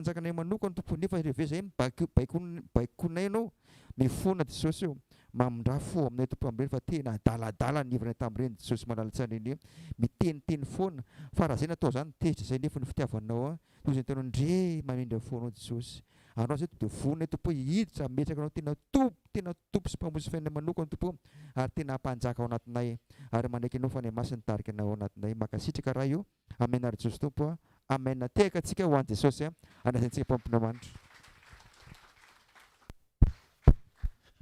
Panjakanay manokana tompo, nefa rehefa izay baikonay ianao mifona Jesosy eo mamindra fo aminay tompo amin'ireny fa tena adaladala ny ivrany tamin'ireny Jesosy malala-tsara iny miteniteny foana fa raha zay natao zany tezitra izay nefa ny fitiavanao toy izay tanao ndre mamindra foanao Jesosy anao zay de vonay tompo hiditra metraka anao tena tompo sy mpamozy fiainana manokana tompo ary tena hampanjaka ao anatinay ary manaiky anao fa ny masiny tarika anao ao anatinay makasitraka raha io amen ary Jesosy tompo amen tehaka antsika ho an'i Jesosy anasantsika mpampinamanitra.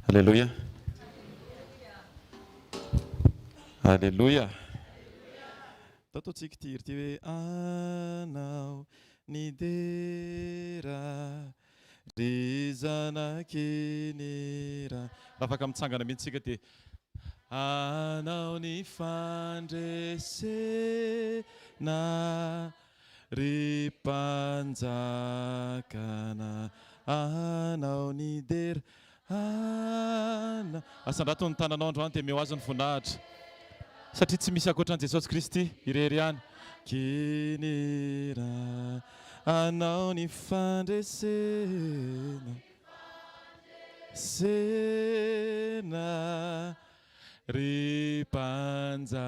Alléluia. Alléluia. Tataontsika ity ty hoe anao ny dera ry zanak'iny afaka mitsangana mihitsika ty anao ny fandresena ry mpanjakana anao ny dera asandrato ny tananao androany dia meo azy ny voninahitra satria tsy misy ankoatran'i Jesosy Kristy irery ihany kinira anao ny fandresena sena ry mpanjakana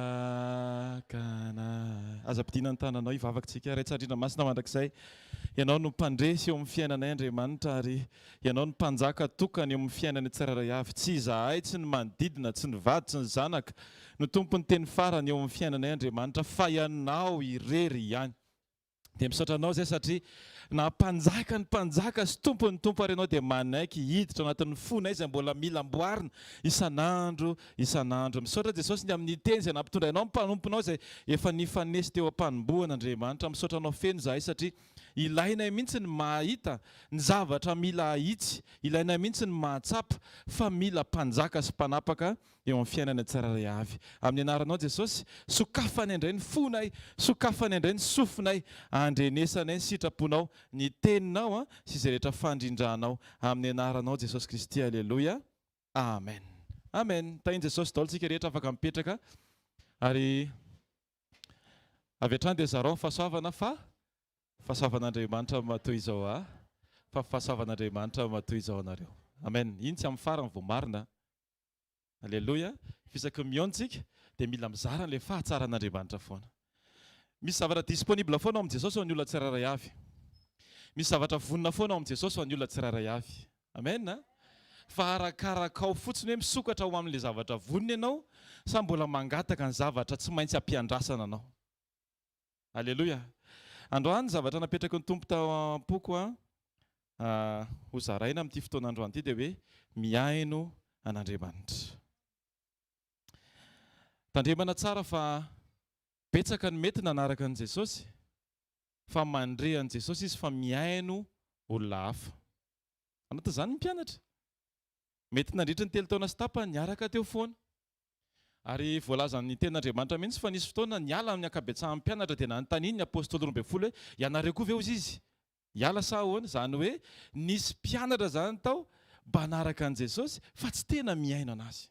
aza-pidiana ny tananao ivavakintsika raitsandrina masina mandrakizay ianao no mpandresy eo amin'ny fiainanay Andriamanitra ary ianao no mpanjaka tokany eo amin'ny fiainany tsirairay avy tsy izahay tsy ny manodidina tsy ny vady tsy ny zanaka no tompony teny farany eo amin'ny fiainanay Andriamanitra fa ianao irery ihany dia misaotra anao zay satria na mpanjaka ny mpanjaka sy tompony tompo ary ianao dia manaiky hiditra anatin'ny fonay izay mbola mila amboarina isan'andro misaotra Jesosy ny amin'ny teny izay nampitondra ianao mpanomponao izay efa nifanesy teo am-panombohan'Andriamanitra misaotra anao feno izahay satria ilainay mihitsy ny mahita ny zavatra mila ahitsy ilainay mihitsy ny mahatsapa fa mila mpanjaka sy mpanapaka eo amin'ny fiainana tsirairay avy amin'ny anaranao Jesosy sokafany indray ny fonay sokafany indray ny sofinay andrenesanay ny sitraponao ny teninao sy izay rehetra fandrindranao amin'ny anaranao Jesosy Kristy. Alleluia. Amen. Amen. Tainy Jesosy daolintsika rehetra afaka mipetraka ary avy hatrany dia zarao fahasoavana fa fahasoavan'Andriamanitra matoy izao fa fahasoavan'Andriamanitra matoy izao anareo. Amen. Iny tsy amin'ny farany vao marina. Alleluia. Fisaky miontsika dia mila mizara an'ilay fahatsaran'Andriamanitra foana. Misy zavatra disponible foana ao amin'ny Jesosy ho an'ny olona tsirairay avy. Misy zavatra vonina foana ao amin'ny Jesosy ho an'ny olona tsirairay avy. Amen. Fa arakarakao fotsiny hoe misokatra ho amin'ilay zavatra vonina ianao sa mbola mangataka ny zavatra tsy maintsy ampiandrasana anao. Alleluia. Androany zavatra napetraka ny tompo tao am-poko ho zaraina amin'ity fotoana androany ity dia hoe miaino an'Andriamanitra. Tandremana tsara fa betsaka ny mety nanaraka an'i Jesosy fa mandre an'i Jesosy izy fa miaino olona hafa. Anao zany ny mpianatra. Mety nandritra ny 3 taona sy tapany niaraka teo foana. Ary voalazan'ny tenin'Andriamanitra mihitsy fa nisy fotoana niala amin'ny ankabetsahan'ny mpianatra dia nanontany ny apôstôly 12 hoe ianareo koa ve hozy izy? Hiala sa ahoana? Zany hoe nisy mpianatra zany tao mba naraka an'i Jesosy fa tsy tena miaino anazy.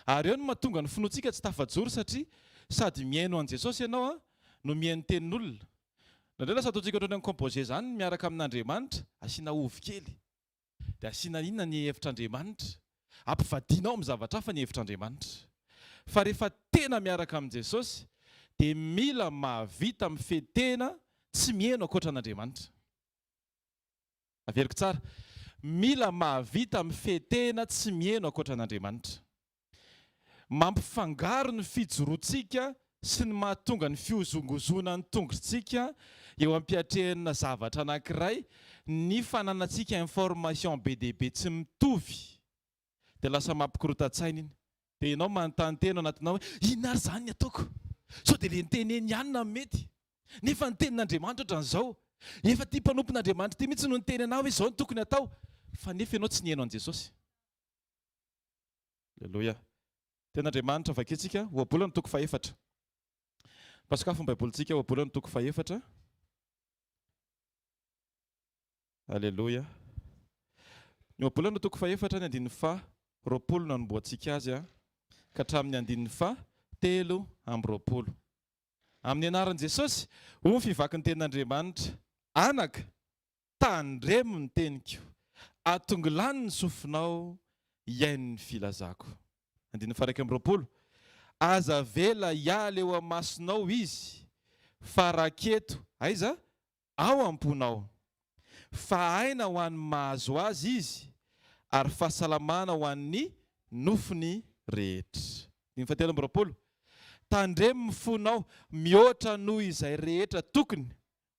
Ary eo no mahatonga ny finoantsika tsy tafajoro satria sady miaino an'i Jesosy ianao no miaino tenin'olona. Nandreo lasa ataontsika ohatran'ny composé zany miaraka amin'Andriamanitra asiana ovy kely. Dia asiana inona ny hevitr'Andriamanitra? Ampivadinao amin'ny zavatra hafa ny hevitr'Andriamanitra. Fa rehefa tena miaraka amin'ny Jesosy dia mila mahavita mifetena tsy mihaino ankoatran'Andriamanitra. Averiko tsara. Mila mahavita mifetena tsy mihaino ankoatran'Andriamanitra. Mampifangaro ny fijoroantsika sy ny mahatonga ny fiozongozona ny tongotrintsika eo ampiatrehana zavatra anankiray ny fananantsika information be dia be tsy mitovy dia lasa mampikorotan-tsaina iny. Dia ianao manontany tena anatinao hoe inona ary zany ny ataoko? Sao dia ilay niteneny ihany na mety? Nefa ny tenin'Andriamanitra ohatran'izao. Efa ity mpanompon'Andriamanitra ity mihitsy no niteny anao hoe izao no tokony atao. Fa nefa ianao tsy nihaino an' Jesosy. Alleluia. Tenin'Andriamanitra vakentsika ohabolana toko 4. Pasokafo ny baibolintsika ohabolana toko 4. Alleluia. Ny ohabolana toko 4 ny andininy 20 nanomboantsika azy ka hatramin'ny andininy 3:20. Amin'ny anaran'i Jesosy ho ny fivaky ny tenin'Andriamanitra. anaka tandremo ny teniko, atongolany ny sofinao iainy ny filazako. 1:20 aza vela iala eo amasinao izy, fa raketo aiza ao amponao, fa aina ho an'ny mahazo azy izy, ary fahasalamana ho an'ny nofiny rehetra. 1:20 tandremo mifonao mihoatra noho izay rehetra tokony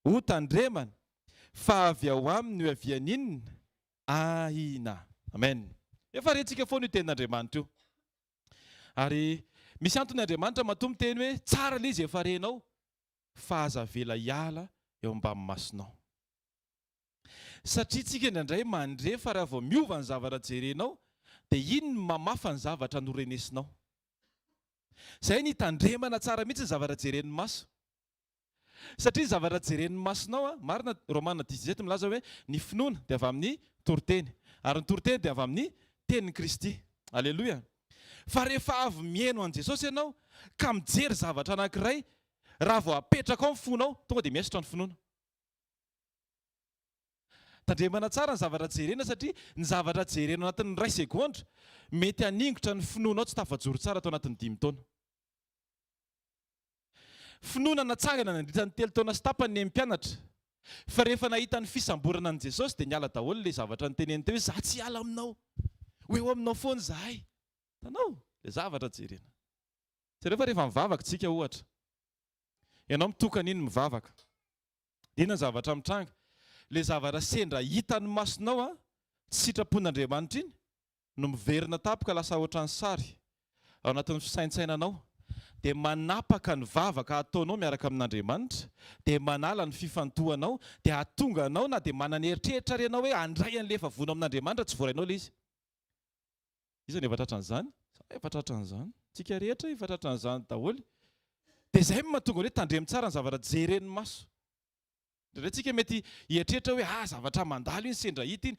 ho tandremana, fa avy ao aminy io avianinina ahina. Amen. Efa rentsika foana io tenin'Andriamanitra io. Ary misy antony Andriamanitra matommy teny hoe tsara ilay izy efa renao, fa aza vela iala eo ambamy masinao. Satria tsika indraindray mandre fa raha vao miova ny zavatra jerenao, dia iny mamafa ny zavatra norenesinao. Zay ny tandremana tsara mihitsy ny zavatra jeren'ny maso. Satria zavatra jeren'ny masonao, marina Romana 17 milaza hoe ny finoana dia avy amin'ny toriteny, ary ny toriteny dia avy amin'ny tenin'ny Kristy. Aleloia. Fa rehefa avy mihaino an' Jesosy ianao ka mijery zavatra anankiray, raha vao apetraka ao ny fonao, tonga dia miesitra ny finoana. Tandremana tsara ny zavatra jerena, satria ny zavatra jerena anatin'ny 2 sekondra mety haningotra ny finoanao tsy tafajoro tsara atao anatin'ny 5 taona. Finoana natsangana nandritran'ny 3 taona sy tapany ny mpianatra, fa rehefa nahita ny fisamborana an' Jesosy dia niala daholo ilay zavatra nyteneny teo hoe za tsy hiala aminao, ho eo aminao foana zahay. Tanao ilay zavatra jerena. Tsy rehefa rehefa mivavaka tsika ohatra, ianao mitokana iny mivavaka, dia ina zavatra mitranga, ilay zavatra sendra hitan'ny masonao tsy sitrapon'Andriamanitra iny no miverina tapoka lasa ohatran'ny sary ao anatin'ny fisaintsainanao, dia manapaka ny vavaka ataonao miaraka amin'Andriamanitra, dia manala ny fifantohanao, dia ahatonga anao na dia manana eritreritra renao hoe andray an'ilay efa vono amin'Andriamanitra tsy voarainao ilay izy. Iza ny efa tratran'izany? Efa tratran'izany. Tsika rehetra efa tratran'izany daholo. Dia izay mahatonga hoe tandremo tsara ny zavatra jeren'ny maso. Dia tsika mety hieritreritra hoe zavatra mandalo iny sendra hita iny.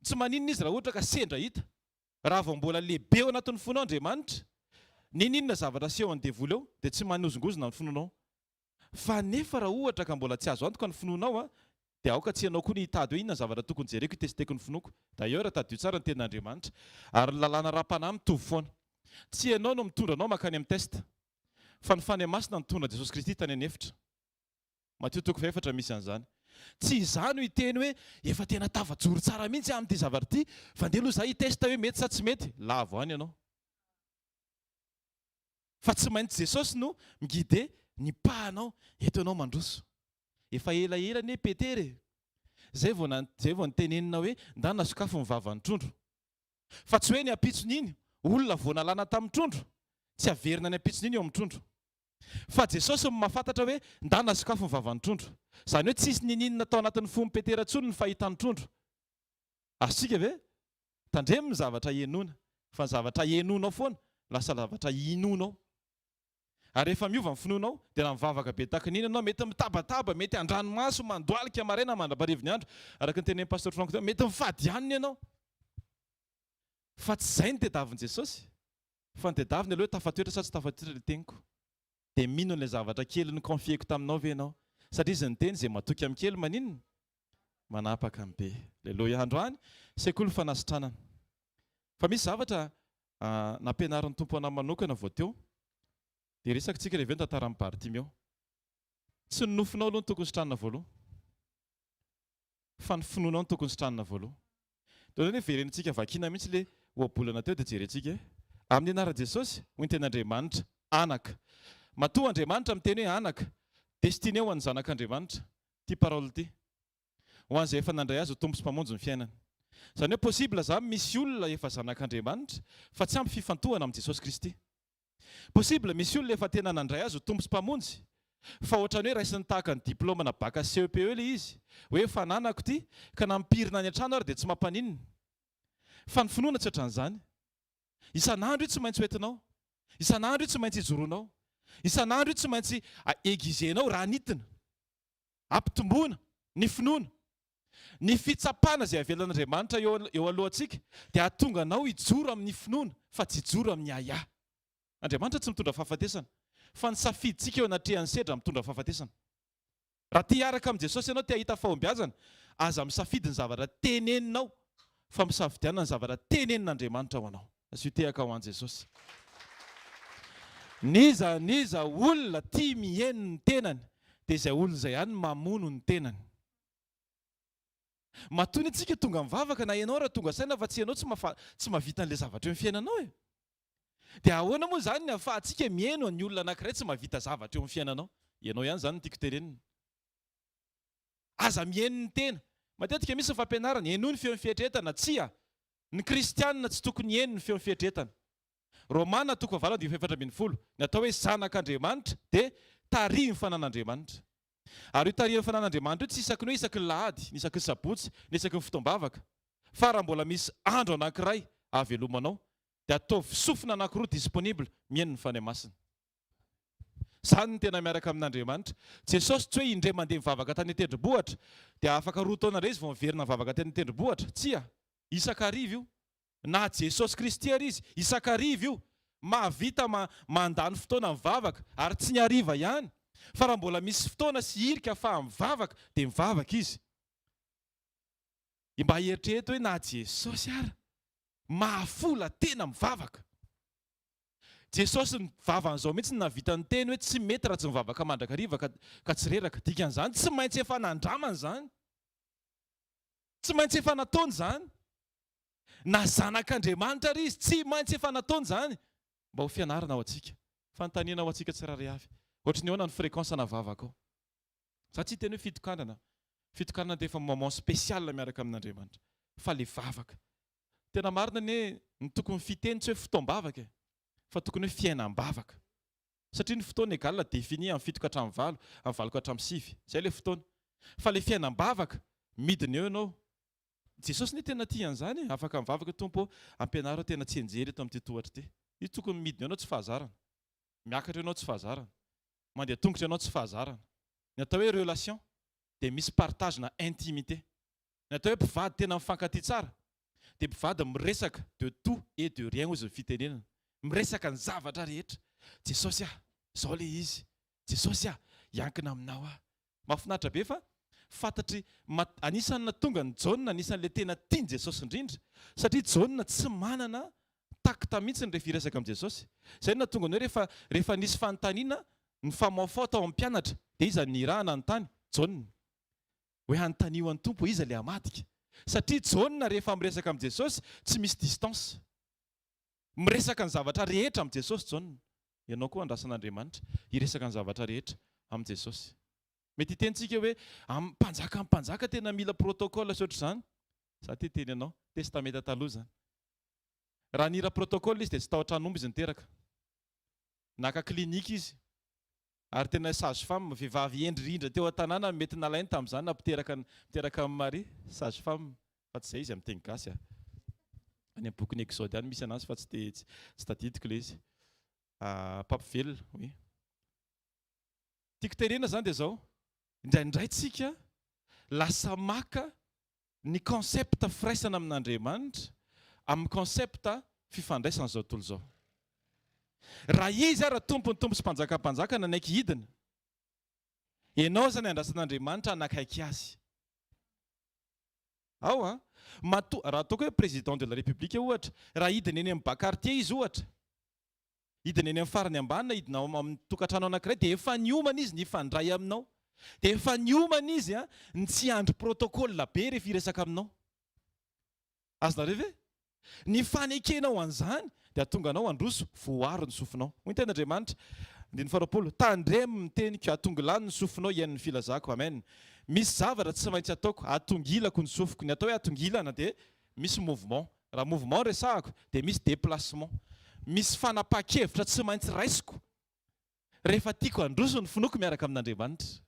Tsy maninona izy raha ohatra ka sendra hita. Raha vao mbola lehibe ao anatin'ny fonao Andriamanitra, ninona zavatra seho an-devoly eo dia tsy manozongozona ny fononao. Fa nefa raha ohatra ka mbola tsy azo antoka ny fononao, dia aoka tsy ianao koa ny hitady hoe inona zavatra tokony jereko hitesteko ny fonoko. D'ailleurs raha tadio tsara ny tenin'Andriamanitra, ary ny lalàna ra-panahy mitovy foana. Tsy ianao no mitondra anao makany amin'ny testa, fa ny fanahy masina no mitondra Jesosy Kristy tany an'efitra. Matthieu 4 misy an'izany. Tsy izany ho hiteny hoe efa tena tafajoro tsara mihitsy amin'ity zavatra ity, fa andeha aloha za hitesta hoe mety sa tsy mety. Lavo any ianao. Fa tsy maintsy Jesosy no miguide ny pahanao, eto ianao mandroso. Efa ela ne Petere. Zay vao nitenenina hoe ndana sokafo ny vavan'ny trondro. Fa tsy hoe ny ampitsony iny, olona vao nalana tamin'ny trondro, tsy averina ny ampitsony iny eo amin'ny trondro. Fa Jesosy mahafantatra hoe ndana sokafo ny vavan'ny trondro. Zany hoe tsisy ninina tao anatin'ny fomba Petera intsony ny fahitan'ny trondro. Asika ve? Tandremo ny zavatra henona, fa ny zavatra henonao foana lasa zavatra hinonao. Ary rehefa miova ny finoanao dia na mivavaka be tahaka n'iny ianao, mety mitabataba, mety andranomaso, mandoalika maraina, mandraparivo ny andro, araka ny tenen'i pasteur Franck, mety mifady hanina ianao. Fa tsy izay ny tediavin'i Jesosy. Fa ny tediaviny aloha tafatoetra sa tsy tafatoetra ilay teniko. Dia mino ilay zavatra kely ny confieko taminao ve ianao? Satria izy ny teny izay matoky amin'ny kely maninona? Manapaka amin'ny be. Aleluia. Androany sekoly fanasitranana. Fa misy zavatra nampianarin'ny tompo anahy manokana vao teo. Dia resaka tsika rehefa tantara amin'ny Bartimeo. Tsy ny nofinao aloha ny tokony sitranina voaloha, fa ny finoanao ny tokony sitranina voaloha. Dia hoe verenitsika vakina mihitsy ilay ohabolana teo dia jerentsika amin'ny anaran'i Jesosy hoy ny ten'Andriamanitra anaka. Matoa Andriamanitra miteny hoe anaka, destiné ho an'ny zanak'Andriamanitra ity parole ity, ho an'izay efa nandray azy ho tompo sy mpamonjy ny fiainana. Izany hoe possible za misy olona efa zanak'Andriamanitra fa tsy ampy fifantohana amin'ny Jesosy Kristy. Possible misy olona efa tena nandray azy ho tompo sy mpamonjy, fa ohatrany hoe raisiny tahaka ny diplôma na baka CEPE ilay izy, hoe efa nanako ity ka nampirina any an-trano ary dia tsy mampaninina. Fa ny finoana tsy ohatran'izany. Isan'andro io tsy maintsy hoentinao, isan'andro io tsy maintsy hijoronao, isan'andro io tsy maintsy egizenao raha nitina, ampitomboana ny finoana, ny fitsapana izay avelan'Andriamanitra eo alohantsika dia ahatonga anao hijoro amin'ny finoana fa tsy hijoro amin'ny aya. Andriamanitra tsy mitondra fahafatesana, fa ny safiditsika eo anatrehany sedra mitondra fahafatesana. Raha tia hiaraka amin'i Jesosy ianao, tia hita fahombiazana, aza misafidy ny zavatra teneninao fa misafidianana ny zavatra tenenin'Andriamanitra ho anao. Azo tehaka ho an'i Jesosy. Niza olona tia miheno ny tenany dia izay olona izay ihany mamono ny tenany. Matony antsika tonga mivavaka na ianao raha tonga saina fa tsy ianao tsy mahavita an'ilay zavatra eo amin'ny fiainanao e. Dia ahoana moa izany ny ahafahantsika mihaino ny olona anankiray tsy mahavita zavatra eo amin'ny fiainanao? Ianao ihany izany no tiako tenenina. Aza mihaino ny tena. Matetika misy ny fampianarana, haino ny feo fieritreretana, tsia. Ny kristianina tsy tokony haino ny feo fieritreretana. Romana 8:4, natao hoe zanak'Andriamanitra dia tarihy ny fanan'Andriamanitra. Ary io tarihy ny fanan'Andriamanitra io tsy isaky ny hoe isaky ny lahady, ny isaky ny sabotsy, ny isaky ny fotoam-bavaka. Fa raha mbola misy andro anankiray ahavelomanao, dia ataovy sofina anankiroa disponible mihaino ny fanahy masina. Izany ny tena miaraka amin'Andriamanitra. Jesosy tsy hoe indray mandeha mivavaka tany an-tendrombohitra dia afaka roa taona indray izy vao miverina mivavaka tany an-tendrombohitra. Tsia, isan-kariva io. Na Jesosy Kristy ary izy, isan-kariva io. Mahavita mandany fotoana mivavaka ary tsy ny hariva ihany. Fa raha mbola misy fotoana sy hirika ahafaha mivavaka dia mivavaka izy. Mba hieritrereto hoe na Jesosy ary mahafola tena mivavaka. Jesosy ny vavan'izao mihitsy navita ny teny hoe tsy mety raha tsy mivavaka mandrakariva ka tsy reraka. Dikan'izany tsy maintsy efa nandramana izany. Tsy maintsy efa nataony izany. Na zanak'Andriamanitra ary izy tsy maintsy efa nataony izany. Mba ho fianarana ao antsika. Fanontaniana ao antsika tsirairay avy. Ohatry ny ahoana ny fréquence na vavaka ao. Za tsy teny hoe fitokanana. Fitokanana dia efa moment spécial miaraka amin'Andriamanitra. Fa le vavaka. Tena marina ny tokony fiteny tsy hoe fotoam-bavaka fa tokony hoe fiainam-bavaka. Satria ny fotoana égal défini amin'ny 7 ka hatramin'ny 9, amin'ny 9 ka hatramin'ny 6. Zay le fotoana. Fa le fiainam-bavaka midina eo ianao. Jesosy ny tena tia an'izany, afaka mivavaka tompo, ampianarao tena tsy enjery eto amin'ity tohatra ity. Io tokony midina ianao tsy fahazarana. Miakatra ianao tsy fahazarana. Mandeha tongotra ianao tsy fahazarana. Ny atao hoe relation dia misy partage na intimité. Ny atao hoe mpivady tena mifankatia tsara dia mpivady miresaka de tout et de rien ozy ny fitenenana. Miresaka ny zavatra rehetra. Jesosy zao le izy. Jesosy hiankina aminao mahafinaritra be fa fantatry anisan'ny natonga ny Jaune, anisan'le tena tiany Jesosy indrindra. Satria Jaune tsy manana takta mihitsy ny rehefa hiresaka amin'ny Jesosy. Izay natonga ny hoe rehefa nisy fanontaniana ny famaofao tao amin'ny mpianatra dia iza nirahana ny tany Jaune. Hoe anontaniho an'ny tompo iza le hamadika. Satria Jaune rehefa miresaka amin'ny Jesosy tsy misy distance. Miresaka ny zavatra rehetra amin'ny Jesosy Jaune. Ianao koa andrasan'Andriamanitra hiresaka ny zavatra rehetra amin'ny Jesosy. Mety hitentsika hoe mpanjaka tena mila protocole sy ohatr'izany. Za ty teny ianao, testamenta taloha zany. Raha nira protocole izy dia tsy tao an-tranomby izy niteraka. Naka klinika izy. Ary tena sage-femme, vehivavy endrindra teo an-tanàna mety nalainy tamin'izany na miteraka amin'ny mari, sage-femme, fa tsy izay izy amin'ny teny gasy. Any amin'ny bokin'ny Exode any misy anazy fa tsy tadidiko ilay izy. Papively, oui. Tiako tenena zany dia izao. Indraindray tsika lasa maka ny concept firaisana amin'Andriamanitra amin'ny concept fifandraisana izao tontolo izao. Raha izy raha tompony tompo sy mpanjaka nanaiky hidina, ianao zany andrasan'Andriamanitra anakaiky azy. Ao raha ataoko hoe président de la république ohatra, raha hidina eny amin'ny Bakartier izy ohatra, hidina eny amin'ny farany ambany na hidina amin'ny tokantrano anankiray dia efa niomana izy ny ifandray aminao. Dia efa niomana izy ny tsy andro protocole be rehefa hiresaka aminao. Azonareo ve? Ny fanekenao an'izany dia tonga anao androso voaro ny sofinao. Hoy ny ten'Andriamanitra, 2 tandremo miteniko atonga lany ny sofinao iain'ny filazako. Amen. Misy zavatra tsy maintsy ataoko, atongilako ny sofiko. Ny atao hoe atongilana dia misy mouvement. Raha mouvement resahako dia misy déplacement. Misy fanapahan-kevitra tsy maintsy raisiko rehefa tiako androso ny finoko miaraka amin'Andriamanitra.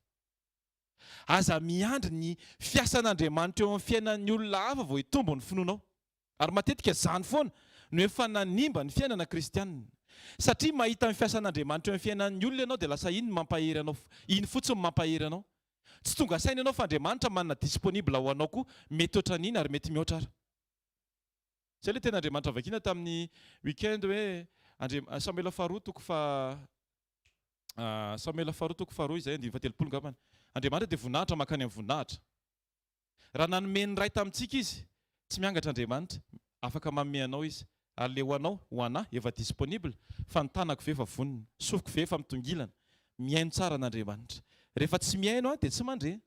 Aza miandry ny fiasan'Andriamanitra eo amin'ny fiainan'ny olona hafa vao hitombo ny finoanao. Ary matetika izany foana no efa nanimba ny fiainana kristianina. Satria mahita ny fiasan'Andriamanitra eo amin'ny fiainan'ny olona ianao dia lasa iny mampahery anao, iny fotsiny mampahery anao. Tsy tonga saina ianao fa Andriamanitra manana disponible ho anao koa mety ohatran'iny ary mety mihoatra ary. Zay ilay tena Andriamanitra vakiana tamin'ny weekend hoe Samuel faharoa toko faharoa izay 2:30 ngambany. Andriamanitra dia voninahitra mankany amin'ny voninahitra. Raha nanomeny ray tamintsika izy, tsy miangatra Andriamanitra, afaka manome anao izy. Ary le ho anao, ho anahy, efa disponible, fa ny tanako ve efa vonona, sofiko ve efa mitongilana, miaino tsara n'Andriamanitra. Rehefa tsy miaino dia tsy mandre.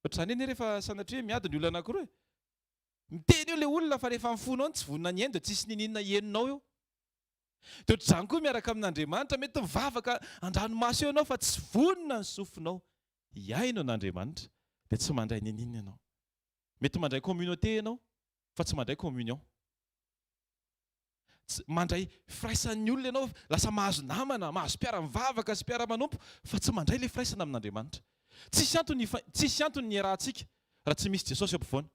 Ohatr'izany eny rehefa sanatria miady ny olona anankiroa. Miteny eo ilay olona fa rehefa mifono ao tsy vonona ny aino dia tsisy ninina henonao eo. Dia ohatr'izany koa miaraka amin'Andriamanitra, mety mivavaka an-dranomasy eo ianao fa tsy vonona ny sofinao. Iaino n'Andriamanitra dia tsy mandray ninina ianao. Mety mandray communauté ianao fa tsy mandray communion. Mandray firaisan'ny olona ianao, lasa mahazo namana, mahazo mpiara-mivavaka sy mpiara-manompo, fa tsy mandray ilay firaisana amin'Andriamanitra. Tsisy antony ny iarahantsika raha tsy misy Jesosy eo ampovoany.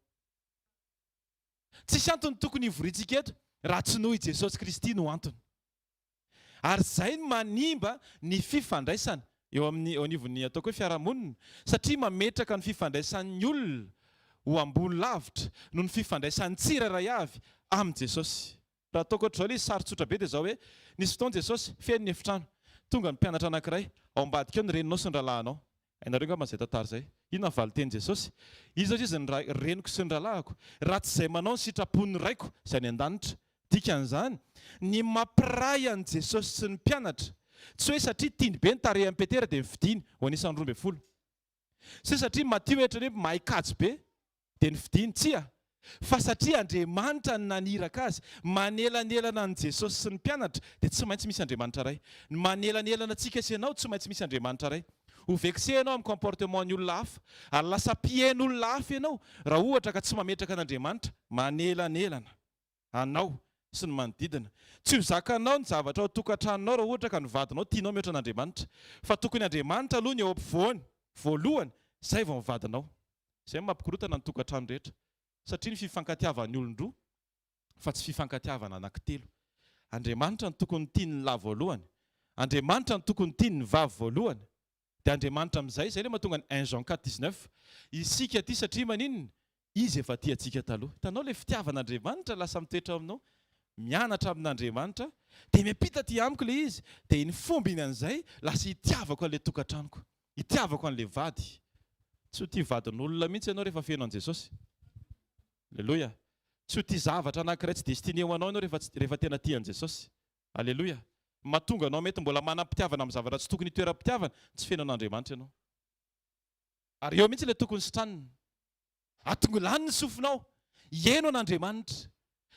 Tsisy antony tokony hivorintsika eto raha tsy noho i Jesosy Kristy no antony. Ary izay manimba ny fifandraisana eo anivon'ny ataoko hoe fiarahamonina, satria mametraka ny fifandraisan'ny olona ho ambony lavitra noho ny fifandraisan'ny tsirairay avy amin'ny Jesosy. Raha ataoko ohatr'izao ilay sarotsotra be dia izao hoe nisy fotoana Jesosy feno ny efitrano, tonga ny mpianatra anankiray ao ambadika eo ny reninao sy ny rahalahinao. Hainareo angamba izay tantara izay. Inona ny valiteny Jesosy? Izy izy ny reniko sy ny rahalahiko, raha tsy izay manao ny sitrapon'ny raiko izay any an-danitra. Dikan'izany, ny mampiray an'i Jesosy sy ny mpianatra, tsy hoe satria tiany be ny tarehan'i Petera dia mividiny ho anisan'ny 12. Tsy satria Matteo ohatra hoe mahay kajy be dia nividiny, tsia. Fa satria Andriamanitra ny naniraka azy, manelanelana an'i Jesosy sy ny mpianatra dia tsy maintsy misy Andriamanitra ray. Manelanelana antsika sy ianao tsy maintsy misy Andriamanitra ray. Ho vexenao amin'ny comportement'ny olona hafa, ary lasa mpihain'olona hafa ianao raha ohatra ka tsy mametraka an'Andriamanitra manelanelana anao sy ny manodidina. Tsy ho zakanao ny zavatra ao tokantranonao raha ohatra ka ny vadinao tianao mihoatra an'Andriamanitra, fa tokony Andriamanitra aloha ny eo ampovoany voalohany, izay vao ny vadinao. Izay mampikorotana ny tokantrano rehetra. Satria ny fifankatiavan'ny olon-droa fa tsy fifankatiavana anankitelo. Andriamanitra ny tokony tiany lahy voalohany, Andriamanitra ny tokony tiany ny vavy voalohany, dia Andriamanitra amin'izay, izay ilay mahatonga ny 1 Jean 4:19, isika ty satria maninona? Izy efa tia antsika taloha. Hitanao ilay fitiavan'Andriamanitra lasa mitoetra aminao, mianatra amin'Andriamanitra, dia miampita aty amiko ilay izy, dia iny fomba iny an'izay lasa hitiavako an'ilay tokantranoko, hitiavako an'ilay vady. Tsy ho tia vadin'olona mihitsy ianao rehefa feno an'i Jesosy. Alleluia. Tsy ho tia zavatra anankiray tsy destiné ho anao ianao rehefa tena tia an'i Jesosy. Alleluia. Mahatonga anao mety mbola manam-pitiavana amin'ny zavatra tsy tokony toeram-pitiavana, tsy feno an'Andriamanitra ianao. Ary eo mihitsy ilay tokony sitranina. Atongo lany ny sofinao, hiaino an'Andriamanitra.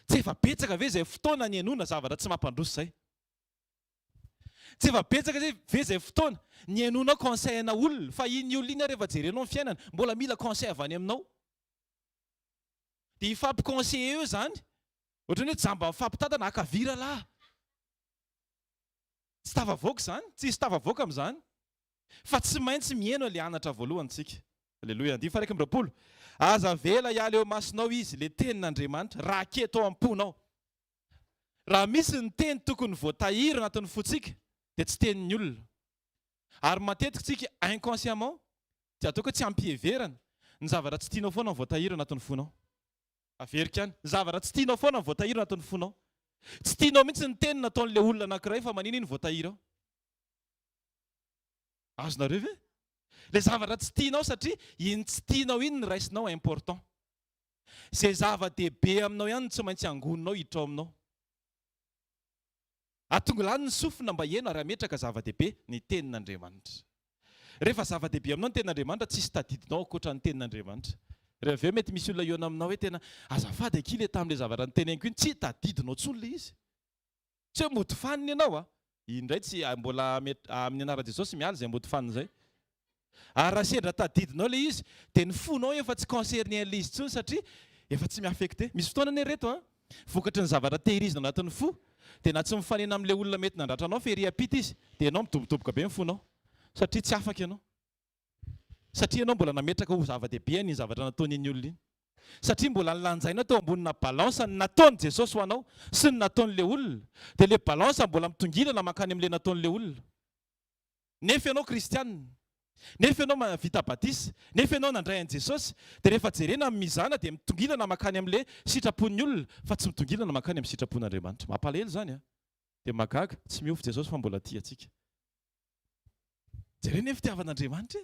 Tsy efa betsaka ve izay fotoana ny hainoana zavatra tsy mampandroso izay? Tsy efa betsaka ve izay fotoana ny hainoana conseil-na olona, fa iny olona iny rehefa jerenao ny fiainana, mbola mila conseil avy any aminao. Dia ifampiconseiller eo izany, ohatran'ny hoe jamba mifampitantana akavira lahy. Tsy tafavoaka izany, tsy hisy tafavoaka amin'izany. Fa tsy maintsy mihaino ilay anatra voalohantsika. Alleluia. 2:20. Aza vela hiala eo masinao izy, ilay tenin'Andriamanitra, raha keto ao am-ponao. Raha misy ny teny tokony voatahiry anatin'ny fontsika, dia tsy tenin'ny olona. Ary matetika tsika inconsciemment, dia ataoko tsy ampiheverana, ny zavatra tsy tianao foana voatahiry anatin'ny fonao. Averika any, ny zavatra tsy tianao foana voatahiry anatin'ny fonao. Tsy tianao mihitsy ny teny nataon'ilay olona anankiray fa manino iny voatahiry ao. Azonareo ve? Ilay zavatra tsy tianao satria iny tsy tianao iny ny raisinao important. Izay zava-dehibe aminao ihany tsy maintsy angoninao hiditra ao aminao. Atongo lany ny sofina mba hiaino ary hametraka zava-dehibe ny tenin'Andriamanitra. Rehefa zava-dehibe aminao ny tenin'Andriamanitra, tsisy tadidinao ankoatra ny tenin'Andriamanitra. Rehefa mety misy olona eo aminao hoe tena azafady aky ilay tamin'ilay zavatra niteneniko iny, tsy tadidinao tsony ilay izy. Tsy hoe mody faniny ianao indray tsy mbola amin'ny anaran'i Jesosy miala izay mody faniny izay. Ary raha sendra tadidinao ilay izy, dia ny fonao efa tsy concerné an'ilay izy tsony satria efa tsy miaffecté. Misy fotoana anie reto vokatry ny zavatra tehirizina anatin'ny fo, dia na tsy mifanena amin'ilay olona mety nandratranao fery apita izy, dia ianao midobodoboka be ny fonao satria tsy afaka ianao. Satria ianao mbola nametraka ho zava-dehibe ny zavatra nataon'iny olona iny. Satria mbola nilanjaina tao ambonina balansa ny nataon'i Jesosy ho anao sy ny nataon'ilay olona, dia ilay balansa mbola mitongilana mankany amin'ilay nataon'ilay olona. Nefa ianao kristianina, nefa ianao vita batisa, nefa ianao nandray an'i Jesosy, dia rehefa jerena amin'ny mizana dia mitongilana mankany amin'ilay sitrapon'ny olona fa tsy mitongilana mankany amin'ny sitrapon'Andriamanitra. Mampalahelo izany dia magaga tsy miofy Jesosy fa mbola tia antsika. Jerena ny fitiavan'Andriamanitra.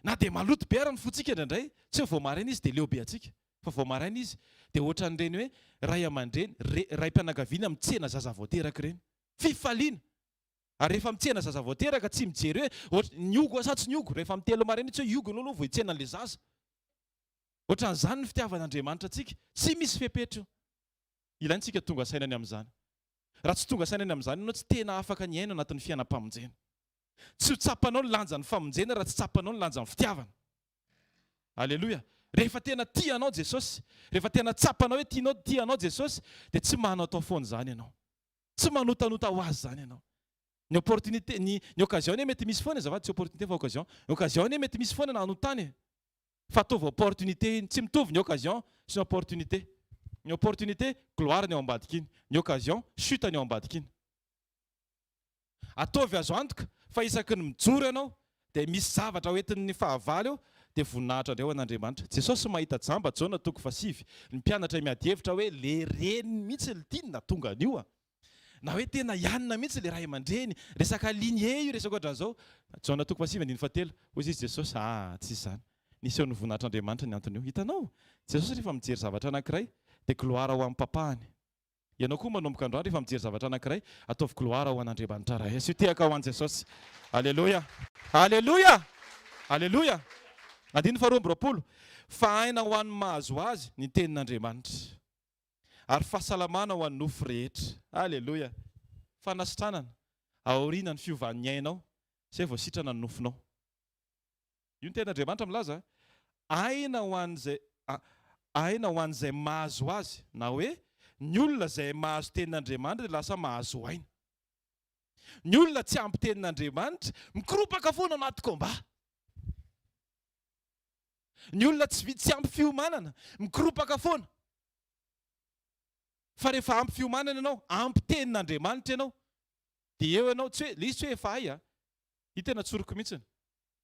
na dia maloto be arany fotsika indraindray tsy ho vao maraina izy dia leo be atsika fa vao maraina izy dia ohatran'ireny hoe ray aman-dreny ray mpianakaviana mitsena zaza vao teraka ireny fifaliana ary rehefa mitsena zaza vao teraka tsy mijery hoe niogo asa tsy niogo rehefa mitelo maraina tsy hoe iogo ianao aloha vao hitsena an'ilay zaza ohatran'izany ny fitiavan'Andriamanitra atsika tsy misy fepetra io ilaintsika tonga sainany amin'izany raha tsy tonga sainany amin'izany ianao tsy tena afaka ny aina anatin'ny fiainam-pamonjena tsy ho tsapanao ny lanjan'ny famonjena raha tsy tsapanao ny lanjan'ny fitiavana aleloia rehefa tena tianao Jesosy rehefa tena tsapanao hoe tianao Jesosy dia tsy manao tao foana izany ianao tsy manotanota ho azy izany ianao ny opportunité ny occasion mety misy foana zava tsy opportunité fa occasion mety misy foana na anotany fa ataovy opportunité iny tsy mitovy ny occasion sy ny opportunité. Ny opportunité gloire ny ao ambadika iny, ny occasion chute ny ao ambadika iny. Ataovy azo antoka fa isaky ny mijoro ianao dia misy zavatra hoentin'ny fahavalo eo dia voninahitra indray ho an'Andriamanitra. Jesosy mahita jamba Jaona 5:9 ny mpianatra miady hevitra hoe le reniny mihitsy ny tinina tonga an'io na hoe tena ianona mihitsy le ray aman-dreny resaka lignée io resaka ohatran'izao. Jaona 5:7 hoy izy Jesosy tsy izany nisy eo ny voninahitr'Andriamanitra ny antony io. Hitanao Jesosy rehefa mijery zavatra anankiray dia gloire ho amin'ny papahany. Ianao koa manomboka androany rehefa mijery zavatra anankiray ataovy gloire ho an'Andriamanitra ray. Sy tehaka ho an'i Jesosy. Aleluia. Aleluia. Aleluia. Andiny faharoa amby roapolo. Fa aina ho an'ny mahazo azy ny tenin'Andriamanitra. Ary fahasalamana ho an'ny nofo rehetra. Aleluia. Fanasitranana aoriana ny fiovan'ny ainao izay vao sitrana ny nofonao. Io ny tenin'Andriamanitra milaza. Aina ho an'izay mahazo azy na hoe ny olona izay mahazo tenin'Andriamanitra dia lasa mahazo aina. Ny olona tsy ampy tenin'Andriamanitra mikoropaka foana anaty komba. Ny olona tsy ampy fiomanana mikoropaka foana. Fa rehefa ampy fiomanana ianao, ampy tenin'Andriamanitra ianao, dia eo ianao tsy hoe le izy tsy hoe efa hay io tena tsoroko mihitsy.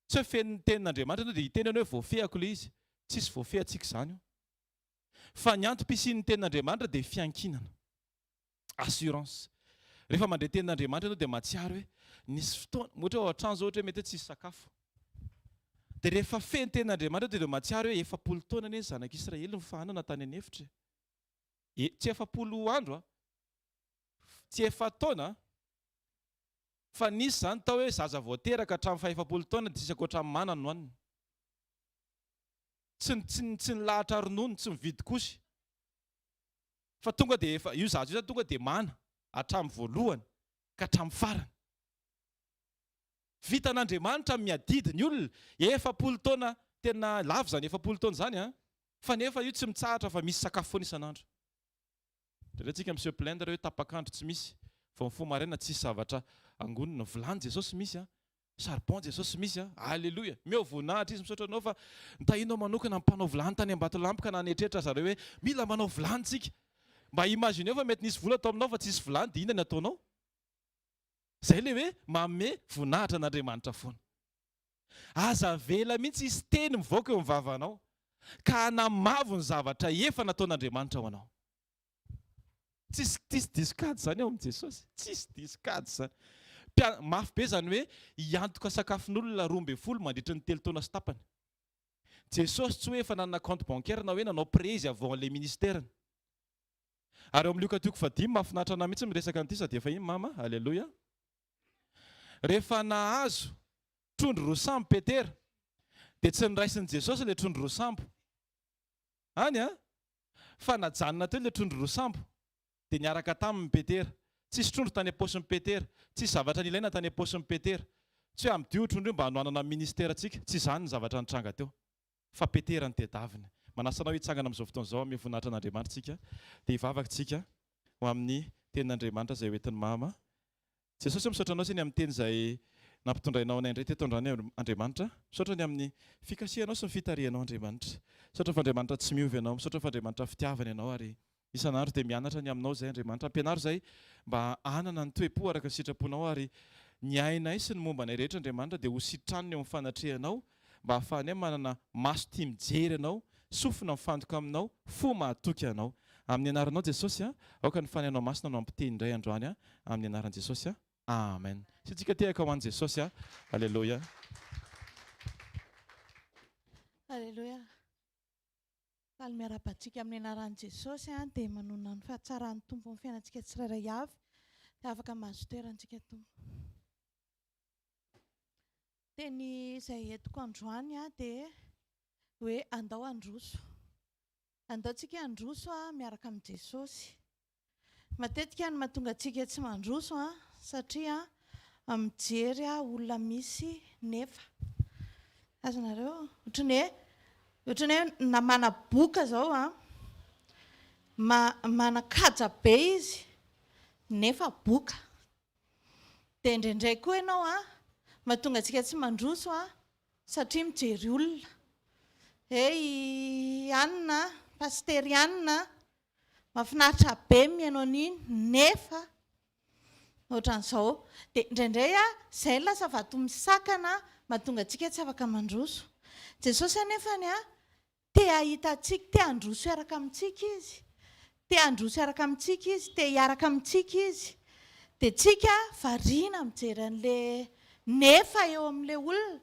Tsy hoe feno tenin'Andriamanitra ianao dia hiteny ianao hoe voafehako le izy. Tsisy voafehantsika izany io. Fa ny antom-pisian'ny tenin'Andriamanitra dia fiankinana. Assurance. Rehefa mandray tenin'Andriamanitra ianao dia mahatsiaro hoe nisy fotoana, ohatra hoe ao an-trano zao ohatra hoe mety tsisy sakafo. Dia rehefa feno tenin'Andriamanitra dia mahatsiaro hoe 40 taona anie ny zanak'Israely mifahana natany anefitra. Tsy 40 andro tsy 4 taona fa nisy izany tao hoe zaza vao teraka hatramin'ny 40 taona dia tsisy ankoatran'ny manana no haniny. Tsy nilahatra ronono, tsy mividy kosy. Fa tonga dia efa io zaza io tonga dia mana hatramin'ny voalohany ka hatramin'ny farany. Vitan'Andriamanitra miadidy ny olona 40 taona tena lavo izany 40 taona izany fa nefa io tsy mitsahatra fa misy sakafo foana isan'andro. Dia tsika mi-se plaindre hoe tapakandro tsy misy. Vao mifoha maraina tsisy zavatra angonina. Vilany Jesosy misy charbon Jesosy misy Alléluia. Meo voninahitra izy misaotra anao fa nitahinao manokana mpanao vilany tany Ambatolampy ka nanetreritra zareo hoe mila manao vilany tsika. Mba imagineo fa mety nisy vola atao aminao fa tsisy vilany dia inona ny ataonao? Izay le hoe manome voninahitra an'Andriamanitra foana. Aza vela mihitsy izy teny mivoaka eo amin'ny vavanao ka hanamavo ny zavatra efa nataon'Andriamanitra ho anao. Tsisy diskady izany ao amin'i Jesosy. Tsisy diskady izany. Mafy be izany hoe hiantoka sakafon'olona 12 mandritra ny 3 taona sy tapany. Jesosy tsy hoe efa nanana compte bancaire na hoe nanao pré izy avant les ministères. Ary ao amin'ny Luka 10:5 mahafinaritra anahy mihitsy miresaka an'ity sady efa iny mama. Alléluia. Rehefa nahazo trondro roa sambo Petera dia tsy niraisin'i Jesosy ilay trondro roa sambo. Any fa najanona teo ilay trondro roa sambo dia niaraka tamin'ny Petera. Tsisy trondro tany am-paosin'ny Petera, tsisy zavatra nilaina tany am-paosin'ny Petera. Tsy hoe amin'io trondro io mba hanoanana ministera antsika, tsy izany ny zavatra nitranga teo. Fa Petera ny tedaviny. Manasanao hitsangana amin'izao fotoana izao amin'ny voninahitra an'Andriamanitra tsika dia hivavaka tsika ho amin'ny tenin'Andriamanitra izay hoentin'ny mama. Jesosy misaotra anao seny amin'ny teny izay nampitondrainao anay indray teto andrany Andriamanitra. Misaotra ny amin'ny fikasihanao sy ny fitarihanao Andriamanitra. Misaotra fa Andriamanitra tsy miovy ianao, misaotra fa Andriamanitra fitiavana ianao ary isan'andro dia mianatra ny aminao izay Andriamanitra. Ampianaro izay mba hanana ny toe-po araka ny sitraponao ary ny ainay sy ny momba anay rehetra Andriamanitra dia ho sitraniny eo amin'ny fanatrehanao mba hahafahanay manana maso tia mijery anao, sofina mifantoka aminao, fo mahatoky anao. Amin'ny anaranao Jesosy aoka ny fanahinao masina no ampiteny indray androany amin'ny anaran'i Jesosy. Amen. Sy tsika tehaka ho an'i Jesosy. Alléluia. Alleluia. Faly miara-batsika amin'ny anaran'i Jesosy dia manona ny fahatsaran'ny tompo amin'ny fiainantsika tsirairay avy dia afaka mahazo toerantsika tompo. Teny izay entiko androany dia hoe andao androso. Andaontsika androso miaraka amin'ny Jesosy. Matetika ny mahatonga antsika tsy mandroso satria mijery olona misy nefa. Azonareo ohatran'ny hoe namana boka zao manakaja be izy nefa boka. Dia indraindray koa ianao mahatonga antsika tsy mandroso satria mijery olona. Anina, pastery Anina, mahafinaritra be mihaino an'iny nefa ohatran'izao. Dia indraindray izay lasa vato misakana mahatonga antsika tsy afaka mandroso. Jesosy anefany te ahitantsika, te androso iaraka amintsika izy. Te androso iaraka amintsika izy, te hiaraka amintsika izy. Dia tsika variana mijery an'ilay nefa eo amin'ilay olona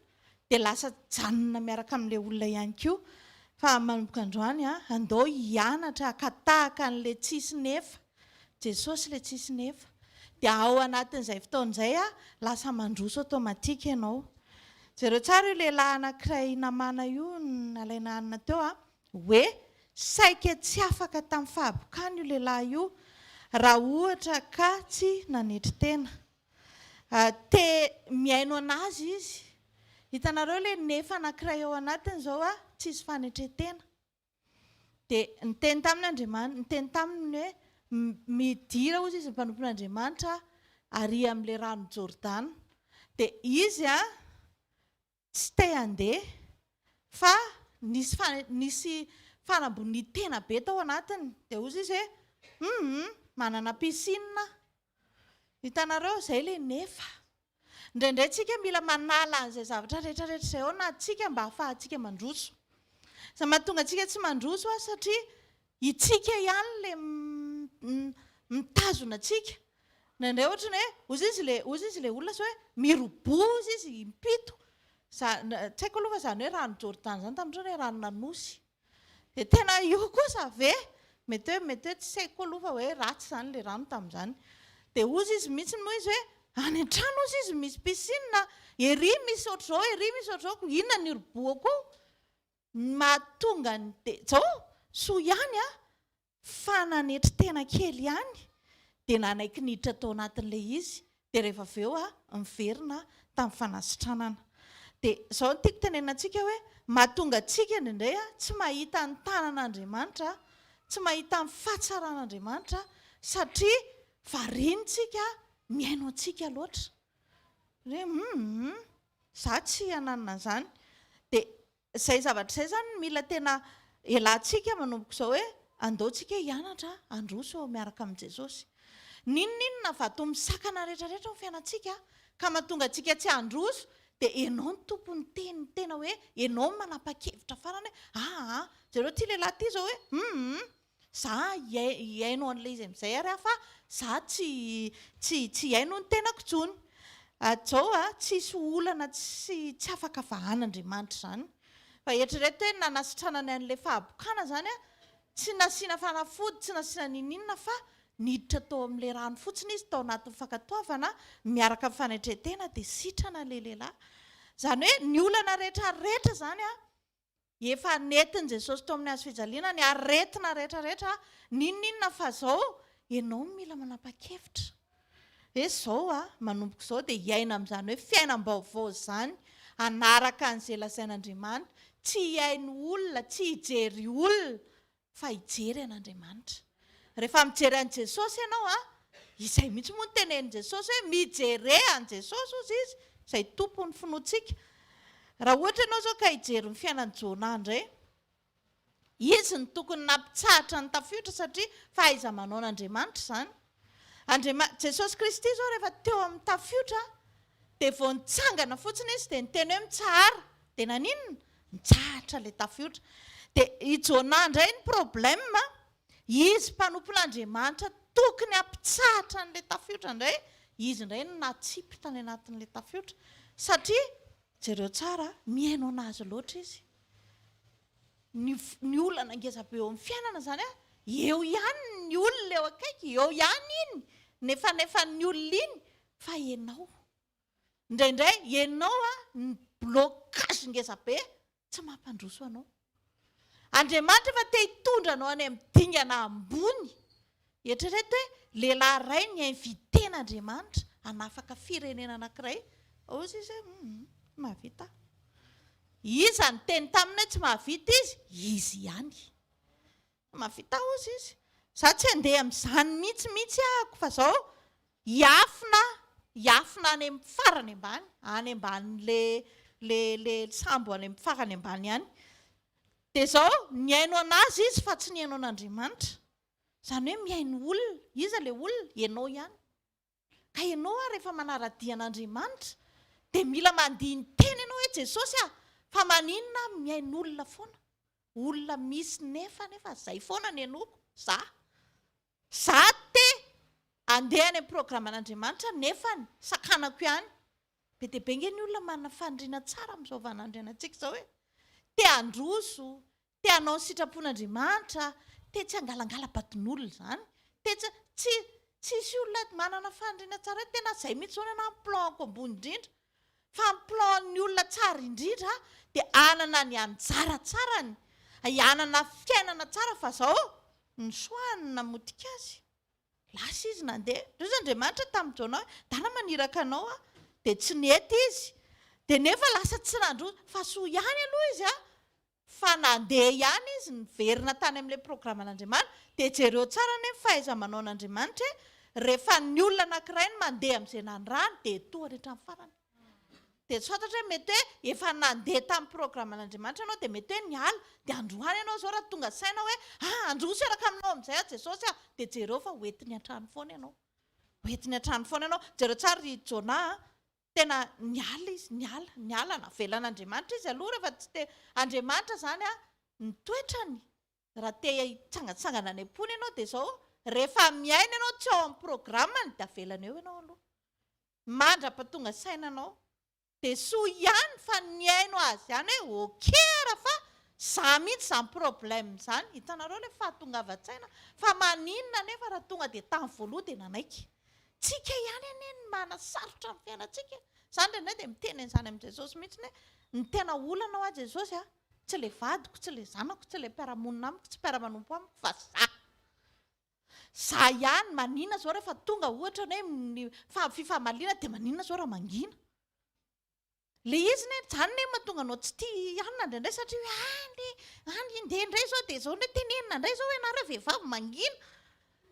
dia lasa janona miaraka amin'ilay olona ihany koa. Fa manomboka androany andao hianatra hakatahaka an'ilay tsisy nefa. Jesosy ilay tsisy nefa. Dia ao anatin'izay fotoan'izay lasa mandroso automatika ianao. Jereo tsara io lehilahy anankiray namana io nalaina Anina teo hoe saika tsy afaka tamin'ny fahabokana io lehilahy io raha ohatra ka tsy nanetry tena. Te mihaino anazy izy. Hitanareo ilay nefa anankiray ao anatiny izao tsisy fanetretena. Dia niteny taminy hoe midira ozy izy mpanompon'Andriamanitra ary amin'ilay rano Jordana. Dia izy tsy te handeha fa nisy fanambony tena be tao anatiny. Dia ozy izy hoe manana piscine. Hitanareo izay ilay nefa. Indraindray tsika mila manala an'izay zavatra rehetrarehetra izay ao na tsika mba hahafahantsika mandroso. Izay mahatonga antsika tsy mandroso satria itsika ihany ilay mitazona antsika. Indraindray ohatrany hoe ozy izy ilay olona hoe mirobozy izy impito. Tsy haiko aloha fa izany hoe rano Jordana izany tamin'ireo hoe rano nanosy. Dia tena io kosa ve mety hoe tsy haiko aloha fa hoe ratsy izany ilay rano tamin'izany. Dia ozy izy mihitsy moa izy hoe any an-trano ozy izy misy piscine, ery misy ohatr'izao, ery misy ohatr'izao, inona ny roboako ao? Mahatonga zao soa ihany fa nanetry tena kely ihany dia nanaiky niditra tao anatin'ilay izy. Dia rehefa avy eo miverina tamin'ny fanasitranana. Dia izao no tiako tenena antsika hoe mahatonga antsika indraindray tsy mahita ny tanan'Andriamanitra, tsy mahita ny fahatsaran'Andriamanitra satria variantsika mihaino antsika loatra. Hoe izaho tsy hananina izany. Dia izay zavatra izay izany mila tena ialatsika manomboko izao hoe andaontsika hianatra androso miaraka amin'i Jesosy. Ninona vato misakana rehetrarehetra ny fiainantsika ka mahatonga antsika tsy androso dia ianao ny tompony tena hoe ianao manapa-kevitra farany hoe zareo ity lehilahy ity izao hoe izaho hiaino an'ilay izy amin'izay ary fa izaho tsy hiaino ny tenako intsony. Izao tsisy olana tsy afaka vahan'Andriamanitra izany. Fa eritrereto hoe nanasitranany an'ilay fahabokana izany tsy nasiana fanafody, tsy nasiana ninina fa niditra tao amin'ilay rano fotsiny izy tao anatin'ny fankatoavana miaraka amin'ny fanetretena dia sitrana ilay lehilahy. Izany hoe ny olana rehetrarehetra izany efa nentin' Jesosy tao amin'ny hazo fijaliana ny aretina rehetrarehetra ninina fa izao ianao mila manapa-kevitra. Izao manomboko izao dia hiaina amin'izany hoe fiainam-baovao izany anaraka an'izay lazain'Andriamanitra. Tsy hiaino olona, tsy hijery olona fa hijery an'Andriamanitra. Rehefa mijery an'i Jesosy ianao izay mihitsy moa no tenenin' Jesosy hoe mijery an'i Jesosy ozy izy izay tompony finoantsika. Raha ohatra ianao izao ka hijery ny fiainan'i Jona indray, izy ny tokony nampitsahatra ny tafiotra satria fahaiza-manao an'Andriamanitra izany. Jesosy Kristy izao rehefa teo amin'ny tafiotra dia vao nitsangana fotsiny izy dia niteny hoe mitsahara. Dia naninona? Mitsahatra ilay tafiotra. Dia i Jona indray ny problème, izy mpanompon'Andriamanitra tokony hampitsahatra an'ilay tafiotra indray, izy indray no natsipy tany anatin'ilay tafiotra satria jereo tsara mihaino anazy loatra izy. ny olana ngezabe eo amin'ny fiainana zany eo ihany ny olona eo akaiky eo ihany iny nefa ny olona iny fa ianao indraindray ianao ny blocage ngezabe tsy mampandroso anao. Andriamanitra efa te hitondra anao any amin'ny dingana ambony. Eritrereto hoe lehilahy ray ny inviten'Andriamanitra hanafaka firenena anankiray. Ozy izy mahavita. Iza ny teny taminy hoe tsy mahavita izy ihany. Mahavita ozy izy. Za tsy handeha amin'izany mihitsy ahako fa zao hiafina any amin'ny farany ambany, any ambany le sambo any amin'ny farany ambany ihany. Dia zao miaino anazy izy fa tsy niaino an'Andriamanitra. Zany hoe miaino olona, iza le olona? Ianao ihany. Ka ianao rehefa manaradia an'Andriamanitra dia mila mandihy ny teny ianao hoe Jesosy fa maninona miaino olona foana. Olona misy nefa izay foana ny ianoko. Za te andeha any amin'ny programan'Andriamanitra nefa sakanako ihany. Be dia be nge ny olona manana faniriana tsara amin'izao vanandrianantsika izao hoe te handroso, te hanao ny sitrapon'Andriamanitra, te tsy hangalangala batin'olona zany. Tsisy olona manana faniriana tsara tena izay mihitsy zao na planko ambony indrindra. Fa ny plan'ny olona tsara indrindra dia anana ny anjara tsarany, anana fiainana tsara fa zao ny soany namotika azy. Lasa izy nandeha. Ndreo Andriamanitra tamin'ny Jona dana maniraka anao dia tsy nety izy. Dia nefa lasa tsy nandroso fa soa ihany aloha izy fa nandeha ihany izy niverina tany amin'ilay programan'Andriamanitra. Dia jereo tsara nefa fahaiza-manao an'Andriamanitra rehefa ny olona anankiray ny mandeha amin'izay nandrany dia toa rehetra amin'ny farany. Dia tsy fantatra hoe mety hoe efa nandeha tamin'ny programan'Andriamanitra ianao dia mety hoe niala dia androany ianao zao raha tonga saina hoe androso araka aminao amin'izay Jesosy dia jereo fa hoentiny an-trano foana ianao. Hoentiny an-trano foana ianao. Jereo tsara ry Jona tena niala izy, niala navelan'Andriamanitra izy aloha rehefa tsy te Andriamanitra zany ny toetrany. Raha te hitsangatsangana any am-pony ianao dia zao rehefa miaina ianao tsy ao amin'ny programany dia avelana eo ianao aloha. Mandra-pahatonga sainanao. Dia soa ihany fa niaino azy ihany hoe okera fa za mihitsy izany problème izany. Hitanareo ilay fahatongavan-tsaina fa maninona nefa raha tonga dia tamin'ny voaloha dia nanaiky. Tsika ihany anie ny manasarotra amin'ny fiainantsika. Izany indray dia miteny an'izany amin'i Jesosy mihitsy hoe ny tena olana ao Jesosy tsy ilay vadiko, tsy ilay zanako, tsy ilay mpiara-monina amiko, tsy mpiara-manompo amiko fa za ihany. Maninona zao rehefa tonga ohatra hoe fifamaliana dia maninona zao raha mangina. Le izy zany ne mahatonga anao tsy tia ihanina indraindray satria hoe indray indray zao dia zao ndray tenenina indray zao hoe nareo vehivavy mangina.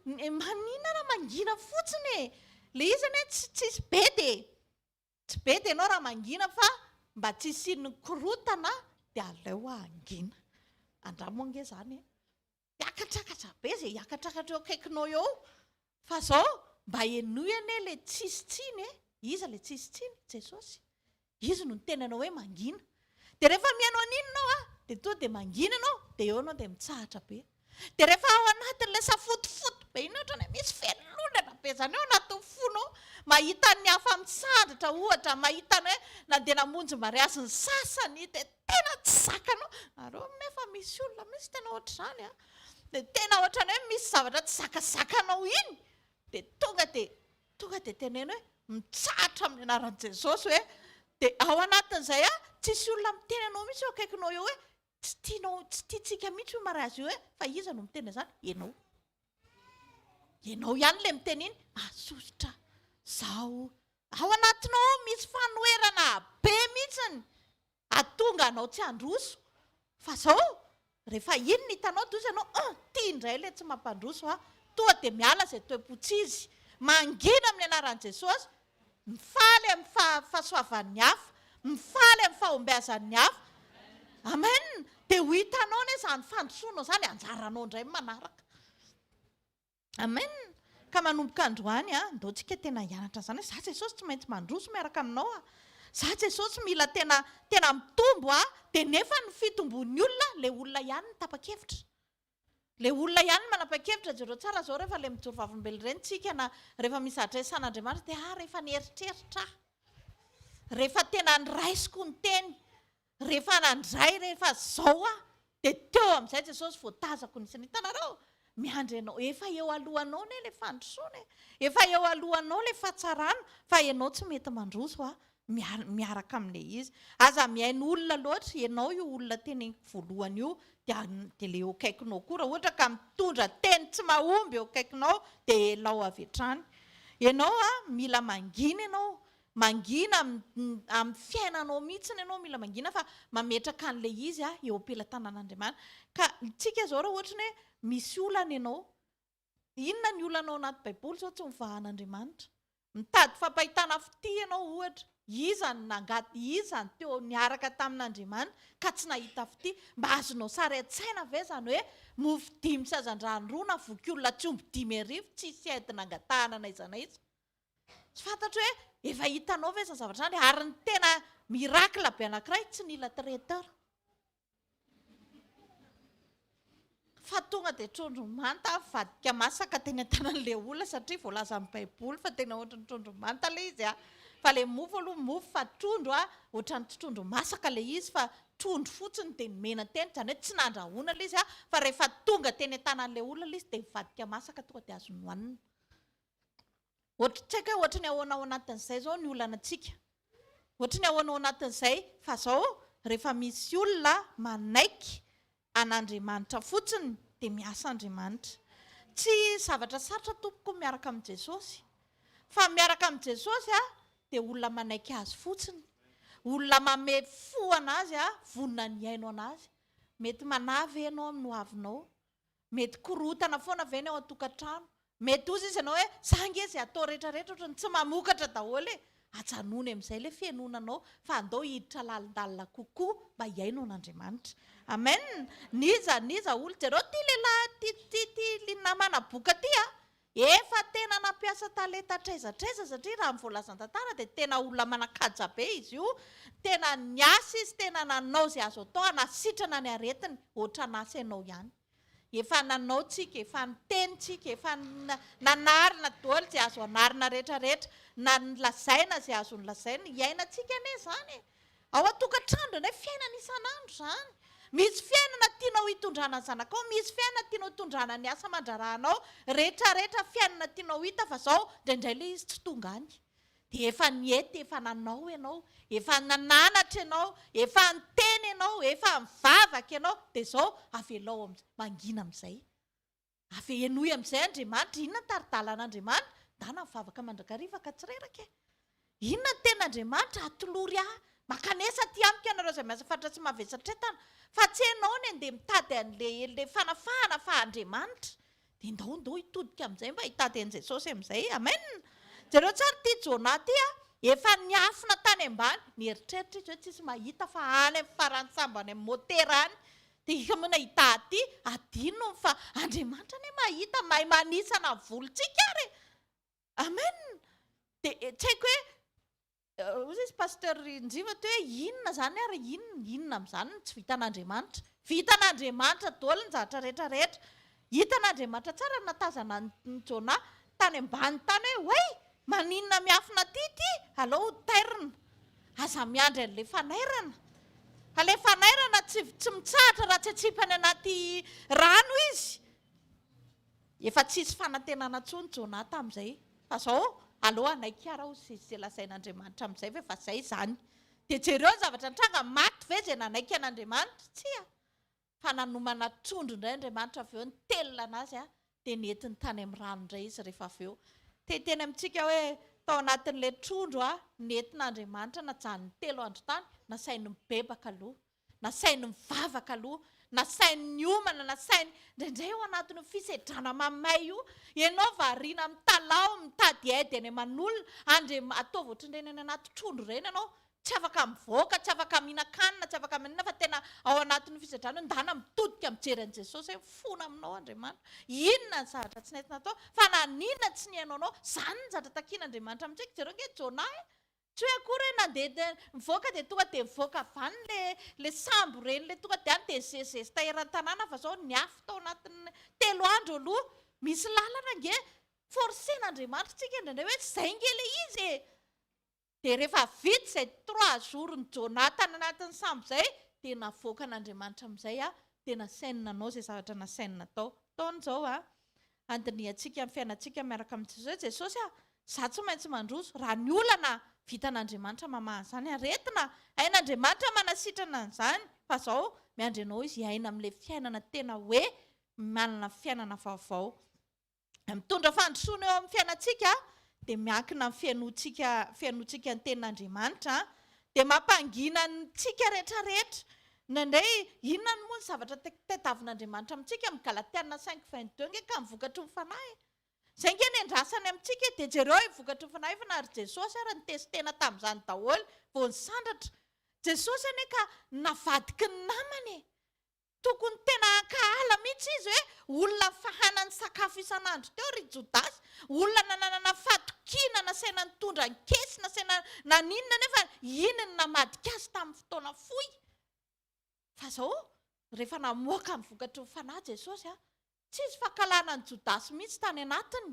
Maninona raha mangina fotsiny e. Le izy tsy be dia ianao raha mangina fa mba tsy hisian'ny korotana dia aleo angina. Andramo ange zany hiakatrakatra be izay hiakatrakatra eo akaikinao eo. Fa zao mba enoy anie le tsisy tsiny iza le tsisy tsiny? Jesosy. Izy no tena anao hoe mangina. Dia rehefa miaino aninonao dia tonga dia mangina anao dia eo anao dia mitsahatra be. Dia rehefa ao anatin'ilay safotofoto be iny ohatra hoe misy velondana be izany eo anatin'ny fonao, mahita ny hafa mitsandratra ohatra, mahita ny hoe nandeha namonjy mariazy ny sasany dia tena tsy zakanao. Areo nefa misy olona misy tena ohatr'izany dia tena ohatrany hoe misy zavatra tsy zakazakanao iny dia tonga dia teneno hoe mitsahatra amin'ny anaran'i Jesosy hoe dia ao anatin'izay tsisy olona miteny anao mihitsy eo akaikinao eo hoe tsy tiantsika mihitsy io mariazy io fa iza no miteny izany? Ianao ihany le miteny iny mazotra zao. Ao anatinao misy fanoherana be mihitsiny atonga anao tsy handroso. Fa zao rehefa iny ny hitanao dosa ianao tia indray le tsy mampandroso toa dia miala izay toe-potsizy mangina amin'ny anaran'i Jesosy. Mifaly amin'ny fahasoavan'ny hafa, mifaly amin'ny fahombiazan'ny hafa. Amen. Dia ho hitanao anie izany fandrosoanao izany anjaranao indray manaraka. Amen. Ka manomboka androany ndaontsika tena hianatra izany hoe za Jesosy tsy maintsy mandroso miaraka aminao. Za Jesosy mila tena mitombo dia nefa ny fitombon'ny olona le olona ihany ny tapa-kevitra. Le olona ihany manapa-kevitra jereo tsara zao rehefa le mijoro vavolombelona ireny tsika na rehefa misy adresan'Andriamanitra dia rehefa nieritreritra rehefa tena niraisiko ny teny rehefa nandray rehefa zao dia teo amin'izay Jesosy voatazako nisy ny hitanareo miandry ianao efa eo alohanao ne le fandrosoana efa eo alohanao le fahatsarana fa ianao tsy mety mandroso miaraka amin'ilay izy aza mihaino olona loatra ianao io olona teny voalohany io dia le eo akaikinao koa raha ohatra ka mitondra teny tsy mahomby eo akaikinao dia elao avy hatrany ianao mila mangina ianao mangina amin'ny fiainanao mihitsiny ianao mila mangina fa mametraka an'ilay izy eo am-pelatanan'Andriamanitra ka tsika zao raha ohatra hoe misy olana ianao inona ny olanao anaty baiboly zao tsy mivahan'Andriamanitra mitady fampahitana fity ianao ohatra izany nangaty izany teo niaraka tamin'Andriamanitra ka tsy nahita fity mba azonao sary an-tsaina ve zany hoe mofo 5 sy azan-drano 2 na voky olona tsy omby 5 arivo tsisy ady nangatahana na iza na iza tsy fantatro hoe efa hitanao ve zany zavatra zany ary ny tena mirakla be anankiray tsy nila traiteur fa tonga dia trondromanta vadika masaka teny an-tanan'ilay olona satria voalaza amin'ny baiboly fa tena ohatran'ny trondromanta ilay izy fa ilay mofo aloha mofo fa trondro ohatran'ny trondro masaka ilay izy fa trondro fotsiny dia mena teny zany hoe tsy nandrahoana ilay izy fa rehefa tonga teny an-tanan'ilay olona ilay izy dia vadika masaka tonga dia azo nohanina tsaika hoe ohatra ny ahoana ao anatin'izay zao ny olana antsika ohatra ny ahoana ao anatin'izay fa zao rehefa misy olona manaiky an'Andriamanitra fotsiny dia miasa Andriamanitra tsy zavatra sarotra tompoko miaraka amin'ny Jesosy fa miaraka amin'ny Jesosy dia olona manaiky azy fotsiny olona mame fo anazy vonona ny aino anazy mety manavy ianao amin'ny hoavinao mety korotana foana veny ao an-tokantrano mety ozy izy ianao hoe zangezy atao rehetrarehetra ohatrany tsy mamokatra daholo ajanony amin'izay le fianonanao fa andao hiditra lalindalina kokoa mba hiaino an'Andriamanitra amen niza olo jereo ty lehilahy ty namana boka ty efa tena nampiasa talenta traizatraiza satria raha mivoalazan-tantara dia tena olona manakaja be izy io tena niasa izy tena nanao zay azo atao anasitrana ny aretiny ohatra nasa ianao ihany efa nanao tsika efa nitenitsika efa nanarina daholo zay azo anarina rehetrarehetra na nilazaina zay azo nilazaina iainantsika ane zany ao atokantrano ne fiainana isan'andro zany misy fiainana tianao hitondrana ny zanakao misy fiainana tianao hitondrana ny asa mandraranao rehetrarehetra fiainana tianao hita fa zao indraindray le izy tsy tonga any dia efa niety efa nanao ianao efa nananatra ianao efa niteny ianao efa mivavaka ianao dia zao avelao mangina amin'izay avy enoy amin'izay Andriamanitra inona taridàlan'Andriamanitra dana mivavaka mandrakariva ka tsy reraka inona ny ten'Andriamanitra atolory makanesa ty amiko ianareo izay miasa fatra tsy mavesatra etana fa tsy ianao ny andeha mitady an'le fanafahana fa Andriamanitra dia ndao hitodika amin'izay mba hitady an' Jesosy amin'izay amen jereo tsara ty Jona ty efa niafina tany ambany nieritreritra izy hoe tsisy mahita fa any amin'ny farany sambany amin'ny motera any dia ikamona hita aty adino fa Andriamanitra ny mahita mahay manisana volontsika ary amen dia tsy haiko hoe ozy izy pasteur Njiva ty hoe inona zany ary inona amin'izany tsy vitan'Andriamanitra vitan'Andriamanitra daholo ny zavatra rehetrarehetra hitan'Andriamanitra tsara natazana ny Jona tany ambany tany hoe oe maninona miafina ty alao tairina aza miandry an'le fanairana ale fanairana tsy mitsahatra raha tsy atsipany anaty rano izy efa tsisy fanantenana tsony Jona tamin'izay fa zao aloha anaiky ara zay lazain'Andriamanitra amin'izay ve fa zay zany dia jereo ny zavatra nitranga maty ve zay nanaiky an'Andriamanitra tsia fa nanomana trondro indray Andriamanitra avy eo nitelona anazy dia nentiny tany amin'ny rano indray izy rehefa avy eo teny amintsika hoe tao anatin'ilay trondro nentin'Andriamanitra najanony 3 andro tany nasainy mibebaka aloha nasainy mivavaka aloha nasainy niomana nasainy indraindray ao anatin'ny fisedrana mamay io ianao variana mitalao mitady aidy any aman'olona ataovy ohatr'ireny any anaty trondro ireny ianao tsy afaka mivoaka tsy afaka mihinan-kanina tsy afaka minina fa tena ao anatin'ny fisedrana ndana mitodika mijery an'i Jesosy hoe fona aminao Andriamanitra inona ny zavatra tsy nentina atao fa naninona tsy niainao zany ny zavatra takian'Andriamanitra amintsika jereo nge Jona tsy hoe akory hoe nandeha mivoaka dia tonga dia mivoaka avany le sambo reny le tonga dia any dia zezesta eran-tanàna fa zao niafy tao anatin'ny 3 andro aloha misy lalana nge forcen'Andriamanitra tsika indraindray hoe zay nge le izy dia rehefa vita izay 3 jours ny Jona tany anatin'ny sambo izay dia navoaka an'Andriamanitra amin'izay tena sainanao izay zavatra nasainina taona izao andiniantsika amin'ny fiainantsika miaraka amin'ny Jesosy za tsy maintsy mandroso raha ny olana vitan'Andriamanitra mamaha zany aretina ain'Andriamanitra manasitrana an'izany fa zao miandry anao izy hiaina amin'ilay fiainana tena hoe manana fiainana vaovao mitondra fandrosoana eo amin'ny fiainantsika dia miankina amin'ny fiainoantsika ny tenin'Andriamanitra dia mampangina antsika rehetrarehetra nandray inona no moa ny zavatra tadiavin'Andriamanitra amintsika amin'ny Galatiana 5:22 nge ka mivokatry ny fanahy izay nge ny andrasany amintsika dia jereo hivokatry ny fanahy fa nary Jesosy ary nitesitena tamin'izany daholo vao nisandratra Jesosy ane ka navadiky ny namany tokony tena ankahala mihitsy izy hoe olona fahanany sakafo isan'andro teo ry Jodasy olona nanana fatokiana nasaina nitondra nkesy nasaina naninona nefa iny ny namadika azy tamin'ny fotoana fohy fa zao rehefa namoaka mivokatry ny fanahy Jesosy tsy izy fankalana ny Jodasy mihitsy tany anatiny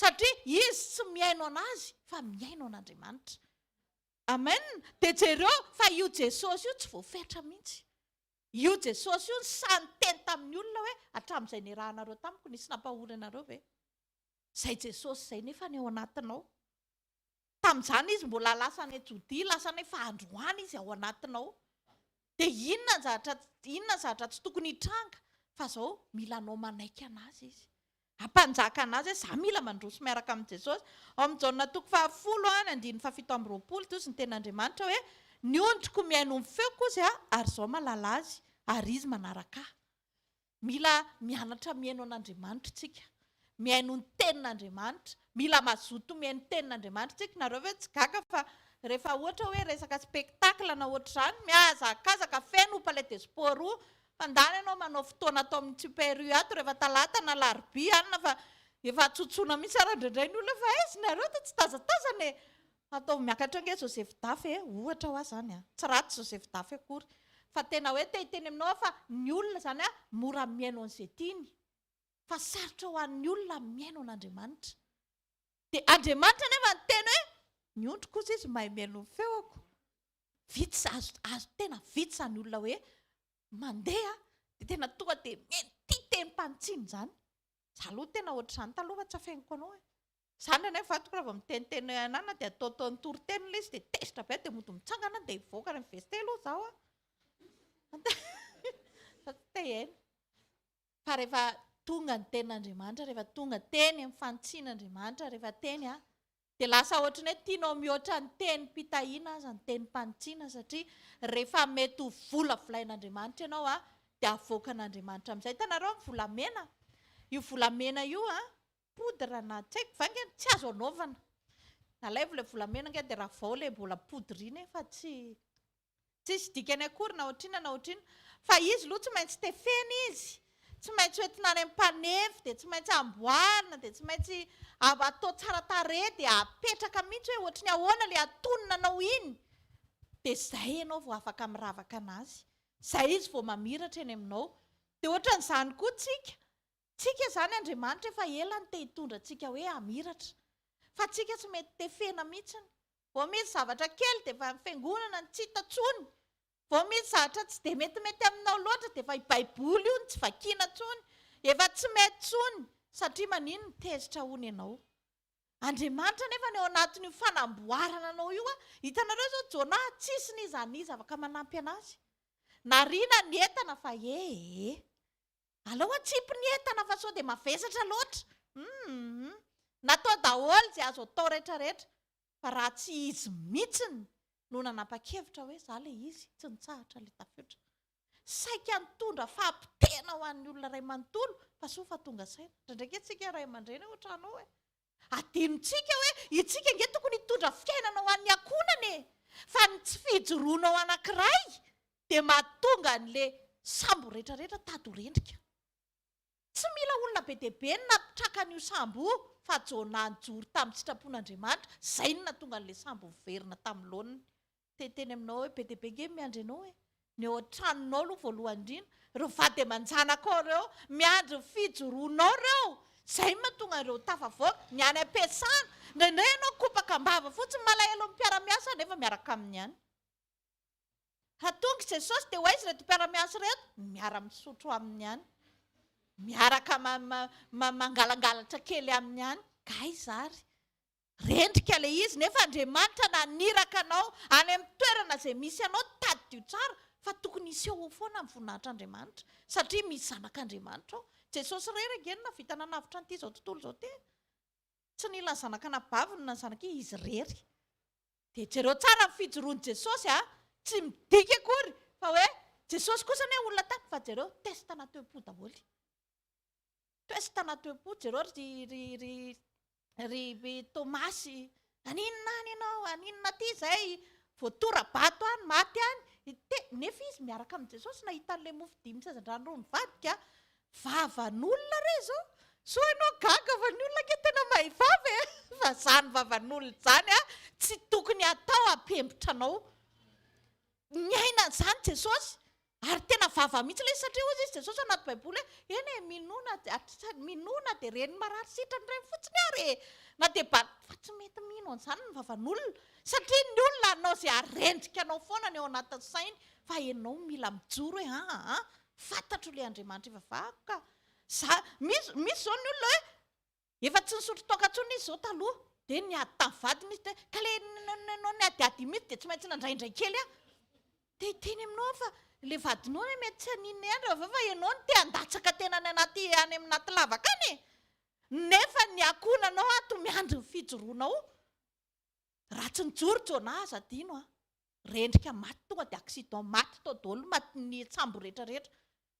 satria izy tsy miaino anazy fa miaino an'Andriamanitra amen dia jereo fa io Jesosy io tsy voafetra mihitsy io Jesosy io ny sany teny tamin'ny olona hoe hatramin'izay niarahanareo tamiko nisy nampahory anareo ve izay Jesosy izay nefa ny ao anatinao tamin'izany izy mbola lasa ny Jodia lasa ny fahandroany izy ao anatinao dia inona zavatra tsy tokony hitranga fa zao mila anao manaiky anazy izy hampanjaka anazy hoe za mila mandroso miaraka amin'ny Jesosy ao amin'ny Jaona 10:7-20 toy ny tenin'Andriamanitra hoe ny ondriko miaino ny feoko izy ary zao mahalala azy ary izy manaraka mila mianatra miaino an'Andriamanitra tsika miaino ny tenin'Andriamanitra mila mazoto miaino tenin'Andriamanitra tsika nareo ve tsy gaga fa rehefa ohatra hoe resaka spektakla na ohatr'izany miazakazaka feno palais des sports fandany ianao manao fotoana atao amin'ny Super U ato rehefa talata na larobia anina fa efa tsotsoana mihitsy ary indraindray ny olona fa izy nareo dia tsy tazatazana atao miakatra nge Joseph Dafy ohatra ho azy zany tsy ratsy Joseph Dafy akory fa tena hoe teny aminao fa ny olona zany mora miaino an'izay tiany fa sarotra ho an'ny olona miaino an'Andriamanitra dia Andriamanitra nefa ny teny hoe ny ondriko kosa izy mahay miaino ny feoko vitsy azo tena vitsy zany olona hoe mandeha dia tena tonga dia mety teny mpantsiny zany za aloha tena ohatr'izany taloha fa tsy afeniko anao zany ane vatoko raha vao miteniteny anana dia ataony toriteny ilay izy dia tesitra be dia mody mitsangana dia hivoaka ny veste aloha zaho fa rehefa tonga ny tenin'Andriamanitra rehefa tonga teny amin'ny fantsian'Andriamanitra rehefa teny dia lasa ohatrany hoe tianao mihoatra ny teny mpitahiana aza ny teny mpantsiana satria rehefa mety ho vola volain'Andriamanitra ianao dia avoaka an'Andriamanitra amin'izay hitanareo ny volamena io volamena io poudre na tsy haiko vange tsy azo anaovana nalaivo ilay volamena nge dia raha vao ilay mbola poudre iny fa tsy isy dikany akory na ohatrina na ohatrina fa izy aloha tsy maintsy tefena izy tsy maintsy hoentina any amin'ny mpanefy dia tsy maintsy amboarina dia tsy maintsy atao tsara tarehy dia apetraka mihitsy hoe ohatrany ahoana ilay atonina anao iny dia izay ianao vao afaka miravaka anazy izay izy vao mamiratra eny aminao dia ohatran'izany koa tsika zany Andriamanitra efa elany te hitondra tsika hoe hamiratra fa tsika tsy mety tefena mihitsiny vao misy zavatra kely dia efa fiangonana ny tsy hitatsony vao misy zavatra tsy dia metimety aminao loatra dia efa baiboly io ny tsy vakiana tsony efa tsy mety tsony satria manino ny tezitra hony ianao Andriamanitra nefa ny ao anatin'io fanamboarana anao io hitanareo zao Jona tsisy nizaniza afaka manampy anazy narina ny entana fa aloha tsipy ny entana fa sao dia mavesatra loatra natao daholo izay azo atao rehetrarehetra fa raha tsy izy mihitsiny no nanapa-kevitra hoe za le izy tsy nitsahatra le tafiotra saika nitondra fahampitena ho an'ny olona ray manontolo fa so fa tonga saina ndraindraiky itsika ray aman-dreny ohatranao hoe adinontsika hoe itsika nge tokony hitondra fiainana ho an'ny ankonany fa ny tsy fijoroanao anankiray dia mahatonga n'le sambo rehetrarehetra tady ho rendrika tsy mila olona be deabe ny napitraka an'io sambo fa Jona nijoro tamin'ny sitrapon'Andriamanitra izay no natonga n'le sambo miverina tamin'ny laoniny teny aminao hoe be deabe nge miandry anao hoe ny ao an-tranonao aloha voalohany indrindra reo vady aman-janaka ao ireo miandry fijoroanao ireo izay mahatonga ireo tafavoaka ny any am-piasana indraindray ianao kopaka mbava fotsiny malahelo amin'ny mpiara-miasa nefa miaraka amin'ny any raha tonga jesosy dia hoaizy reto mpiara-miasa reto miara-misotro aminy ihany, miaraka mangalangalatra kely aminy ihany. Ka izary rendrika le izy, nefa Andriamanitra naniraka anao any amin'ny toerana izay misy anao tady io tsara, fa tokony iseho foana amin'ny voninahitran'Andriamanitra satria misy zanak'Andriamanitra ao. Jesosy reraka na vita nanavitra an'ity izao tontolo izao te, tsy nila ny zanaka nabaviny na zanaka izy rery. Dia jereo tsara ny fijoroan'i Jesosy tsy midika akory fa hoe Jesosy kosa ny olona tany, fa jereo testa nato-po daholo. Testa nato-po jereo ry Tomasy, aninona any ianao, aninona ty izay voatora-bato any, maty any. Nefa izy miaraka amin'ny Jesosy nahita an'ilay mofo dimy sazan-drano roa mivadika, vavan'olona re zao. So ianao gaga fa ny olona ke tena mahay vava fa zany vavan'olona zany tsy tokony atao ampembotra anao. Miaina an'izany Jesosy, ary tena vava mihitsy ilay satria hozy izy Jesosy anaty baiboly hoe eny minoana dia reny marary sitrany reny fotsiny ary na dia fa tsy mety mino an'izany ny vavan'olona satria ny olona anao izay arendrika anao foana ny ao anatin'ny sainy, fa ianao mila mijoro hoe fantatro ilay Andriamanitra efa vakoka. Misy zao ny olona hoe efa tsy nisotro toaka intsony izy zao taloha dia niady tamin'ny vadiny izy ka ilay ny adiady mihitsy dia tsy maintsy nandraindray kely dia teny aminao fa ilay vadinao mety tsy haninona ihany fa ianao no te handatsaka tena any amin'ny naty lavaka any. Nefa ny akonanao ato miandry ny fijoroanao. Raha tsy nijoro Jonas adino rendrika maty tonga dia accident maty tao daholo maty ny sambo rehetrarehetra.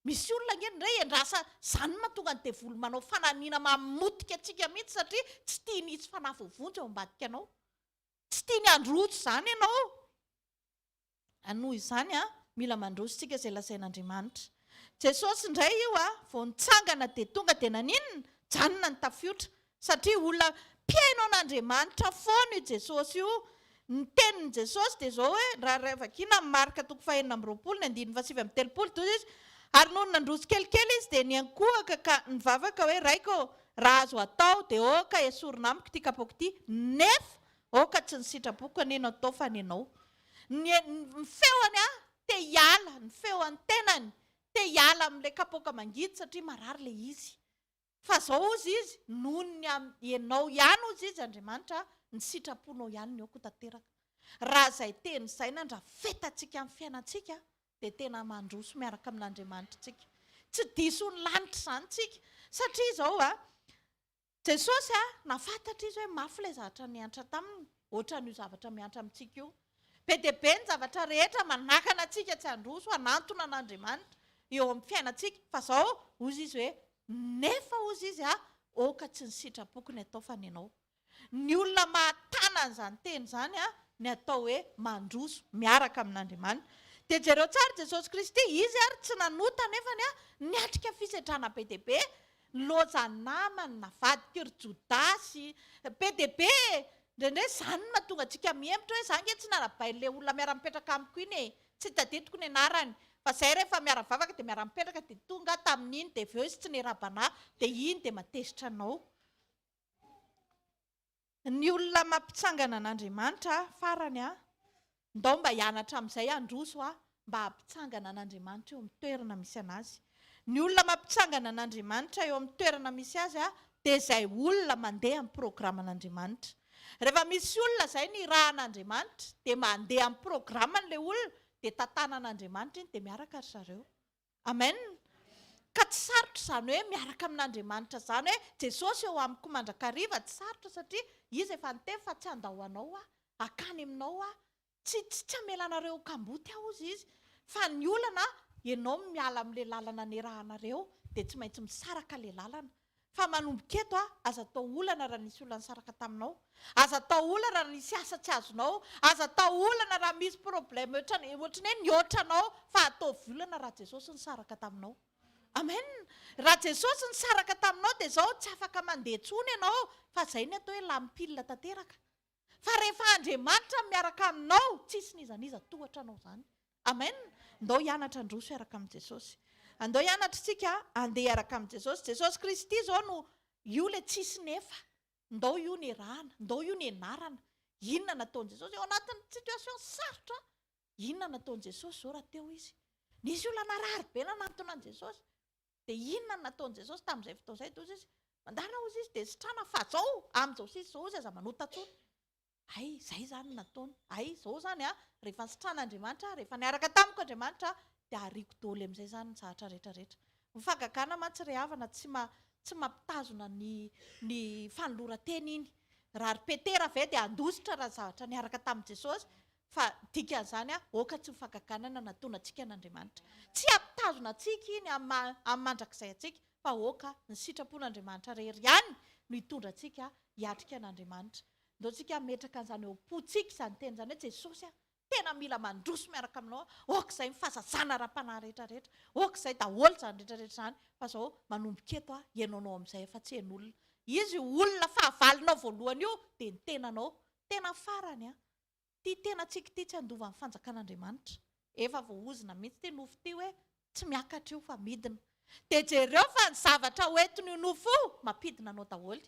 Misy olona ngeny indray endrasa izany mahatonga ny devolo manao fananiana mamotika antsika mihitsy satria tsy tiany hisy fanafovonjy ao ambadika anao. Tsy tiany handroso izany ianao. Anoho izany mila mandroso tsika izay lazain'Andriamanitra. Jesosy indray io vao nitsangana dia tonga dia naninona? Janona ny tafiotra satria olona mpiaino an'Andriamanitra foana io Jesosy io. Ny tenin'i Jesosy dia izao hoe raha vakiana amin'ny Marika 4:9-10 toy izy. Ary noho nandroso kelikely izy dia niankohaka ka nivavaka hoe raiko raha azo atao dia oka esorina amiko ity kapoaka ity, nefa oka tsy ny sitrapoko anena atao fa ny anao. Ny feoany te hiala, ny feoany tenany te hiala amin'ilay kapoaka mangidy satria marary ilay izy. Fa izao ozy izy noho ny ianao ihany ozy izy Andriamanitra ny sitraponao ihany ny aoko tanteraka. Raha izay teny izay nandra fetantsika amin'ny fiainantsika dia tena mandroso miaraka amin'Andriamanitra tsika. Tsy diso ny lanitra izany tsika satria izao Jesosy nafantatra izy hoe mafy ilay zavatra miantra taminy, ohatran'io zavatra miantra amintsika io. Be dia be ny zavatra rehetra manakana antsika tsy handroso hanantona an'Andriamanitra eo amin'ny fiainantsika. Fa izao ozy izy hoe nefa ozy izy oka tsy ny sitrapoko ny atao fa ny anao. Ny olona mahatana an'izany teny izany ny atao hoe mandroso miaraka amin'Andriamanitra. Dia jereo tsara Jesosy Kristy izy ary tsy nanota nefany niatrika fisedrana be dia be, loza namany navadika ry Jodasy be dia be. Indrindray izany no mahatonga antsika mihembotra hoe izany nge tsy nanabain'ilay olona miara-mipetraka amiko iny tsy tadidiko ny anarany, fa izay rehefa miara-mivavaka dia miara-mipetraka dia tonga tamin'iny dia avy eo izy tsy nirabana dia iny dia matezitra anao. Ny olona mampitsangana an'Andriamanitra farany ndao mba hianatra amin'izay handroso mba hampitsangana an'Andriamanitra eo amin'ny toerana misy anazy. Ny olona mampitsangana an'Andriamanitra eo amin'ny toerana misy azy dia izay olona mandeha amin'ny programan'Andriamanitra. Rehefa misy olona izay ny rahan'Andriamanitra dia mandeha amin'ny programan'ilay olona dia tantanan'Andriamanitra iny dia miaraka ry zareo. Amen. Ka tsy sarotra izany hoe miaraka amin'Andriamanitra izany hoe Jesosy eo amiko mandrakariva, tsy sarotra satria izy efa niteny fa tsy handao anao akany aminao tsy hamelanareo kamboty ozy izy, fa ny olana ianao miala amin'ilay lalana nirahanareo dia tsy maintsy misaraka ilay lalana. Fa manomboka eto aza atao olana raha nisy olana nisaraka taminao, aza atao olana raha nisy asa tsy azonao, aza atao olana raha misy problème ohatrany hoe niotranao, fa ataovy olana raha Jesosy nisaraka taminao. Amen. Raha Jesosy nisaraka taminao dia izao tsy afaka mandeha tsony ianao, fa izay ny atao hoe lampilina tanteraka. Fa rehefa Andriamanitra miaraka aminao, tsisy nizaniza tohatra anao izany. Amen. Andao hianatra handroso iaraka amin'ny Jesosy. Andao hianatra tsika andeha iaraka amin'ny Jesosy. Jesosy Kristy izao no io ilay tsisy nefa. Andao io ny rahana, andao io ny anarana. Inona nataon'i Jesosy eo anatin'ny situation sarotra inona nataon'i Jesosy zao raha teo izy. Nisy olona narary be nanantona an'i Jesosy. Dia inona nataon'i Jesosy tamin'izay fotoana izay toy izy. Mandana ozy izy dia sitrana fa zao amin'izao sisy zao izy aza manotatsony. Ay, izay zany nataony. Ay, izao zany rehefa sitran'Andriamanitra, rehefa niaraka tamiko Andriamanitra, dia ariako daholo amin'izay zany ny zavatra rehetrarehetra. Mifagagana mantsy ry havana tsy mampitazona ny fanoloran-teny iny. Raha ry Petera ve dia andositra raha zavatra niaraka tamin'i Jesosy, fa dikan'izany oka tsy mifagaganana nataona antsika n'Andriamanitra. Tsy hampitazona antsika iny amin'ny mandrakizay antsika, fa oka ny sitrapon'Andriamanitra rery ihany no hitondra antsika hiatrika an'Andriamanitra. Ndao tsika metraka an'izany eo am-pontsika izany teny izany hoe Jesosy tena mila mandroso miaraka aminao, okizay mifazazana ra-panahy rehetrarehetra, okizay daholo izany rehetrarehetra izany, fa izao manomboka eto ihainaonao amin'izay efa tsy hain'olona. Izy olona fahavalinao voalohany io dia ny tenanao, tena farany ty tenantsika ity tsy handova amin'ny fanjakan'Andriamanitra. Efa voaozina mihitsy ty nofo ty hoe tsy miakatra io fa midina. Dia jereo fa ny zavatra hoentiny io nofo io mampidina anao daholo.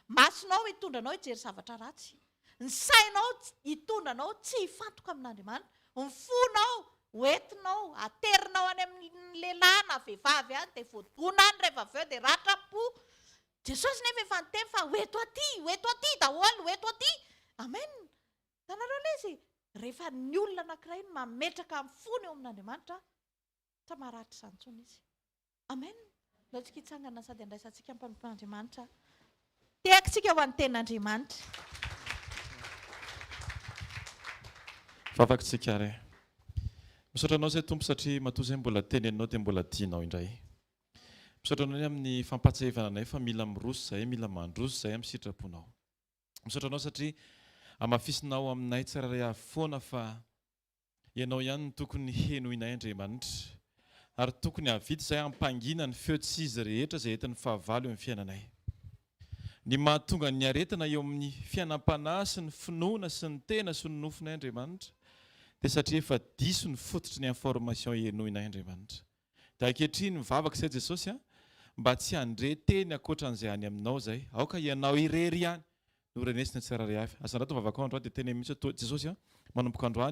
Masonao hitondranao hijery zavatra ratsy. Ny sainao hitondranao tsy hifantoka amin'Andriamanitra. Ny fonao hoentinao, aterinao any amin'ny lehilahy na vehivavy dia voadona any rehefa avy eo dia ratra-po. Jesosy nefa efa niteny fa hoeto aty daholo, hoeto aty. Amen. Tanareo ilay izy rehefa ny olona anankiray no mametraka amin'ny fony eo amin'Andriamanitra, tsy maratra izany intsony izy. Amen. Laotsika hitsangana sady andraisantsika Mpanompon'Andriamanitra. Tehakintsika ho an'ny ten'Andriamanitra. Vavakintsika ray. Misaotra anao izay tompo satria matoa izay mbola teneninao dia mbola tianao indray. Misaotra anao amin'ny fampatsahivana anay fa mila miroso izay, mila mandroso izay amin'ny sitraponao. Misaotra anao satria amafisinao aminay tsara ray avy foana fa ianao ihany no tokony henoinay Andriamanitra. Ary tokony havita izay hampangina ny feotsizy rehetra izay entin'ny fahavalo eo amin'ny fiainanay. Ny mahatonga ny aretina eo amin'ny fiainam-panahy sy ny finoana sy ny tena sy ny nofinay Andriamanitra dia satria efa diso ny fototry ny information henoinay Andriamanitra. Dia ankehitriny mivavaka izay Jesosy mba tsy handre teny ankoatran'izay any aminao izay, aoka ianao irery ihany no renesina tsara ray avy. Asa raha to vavaka androany dia teny mihitsy Jesosy manomboka androany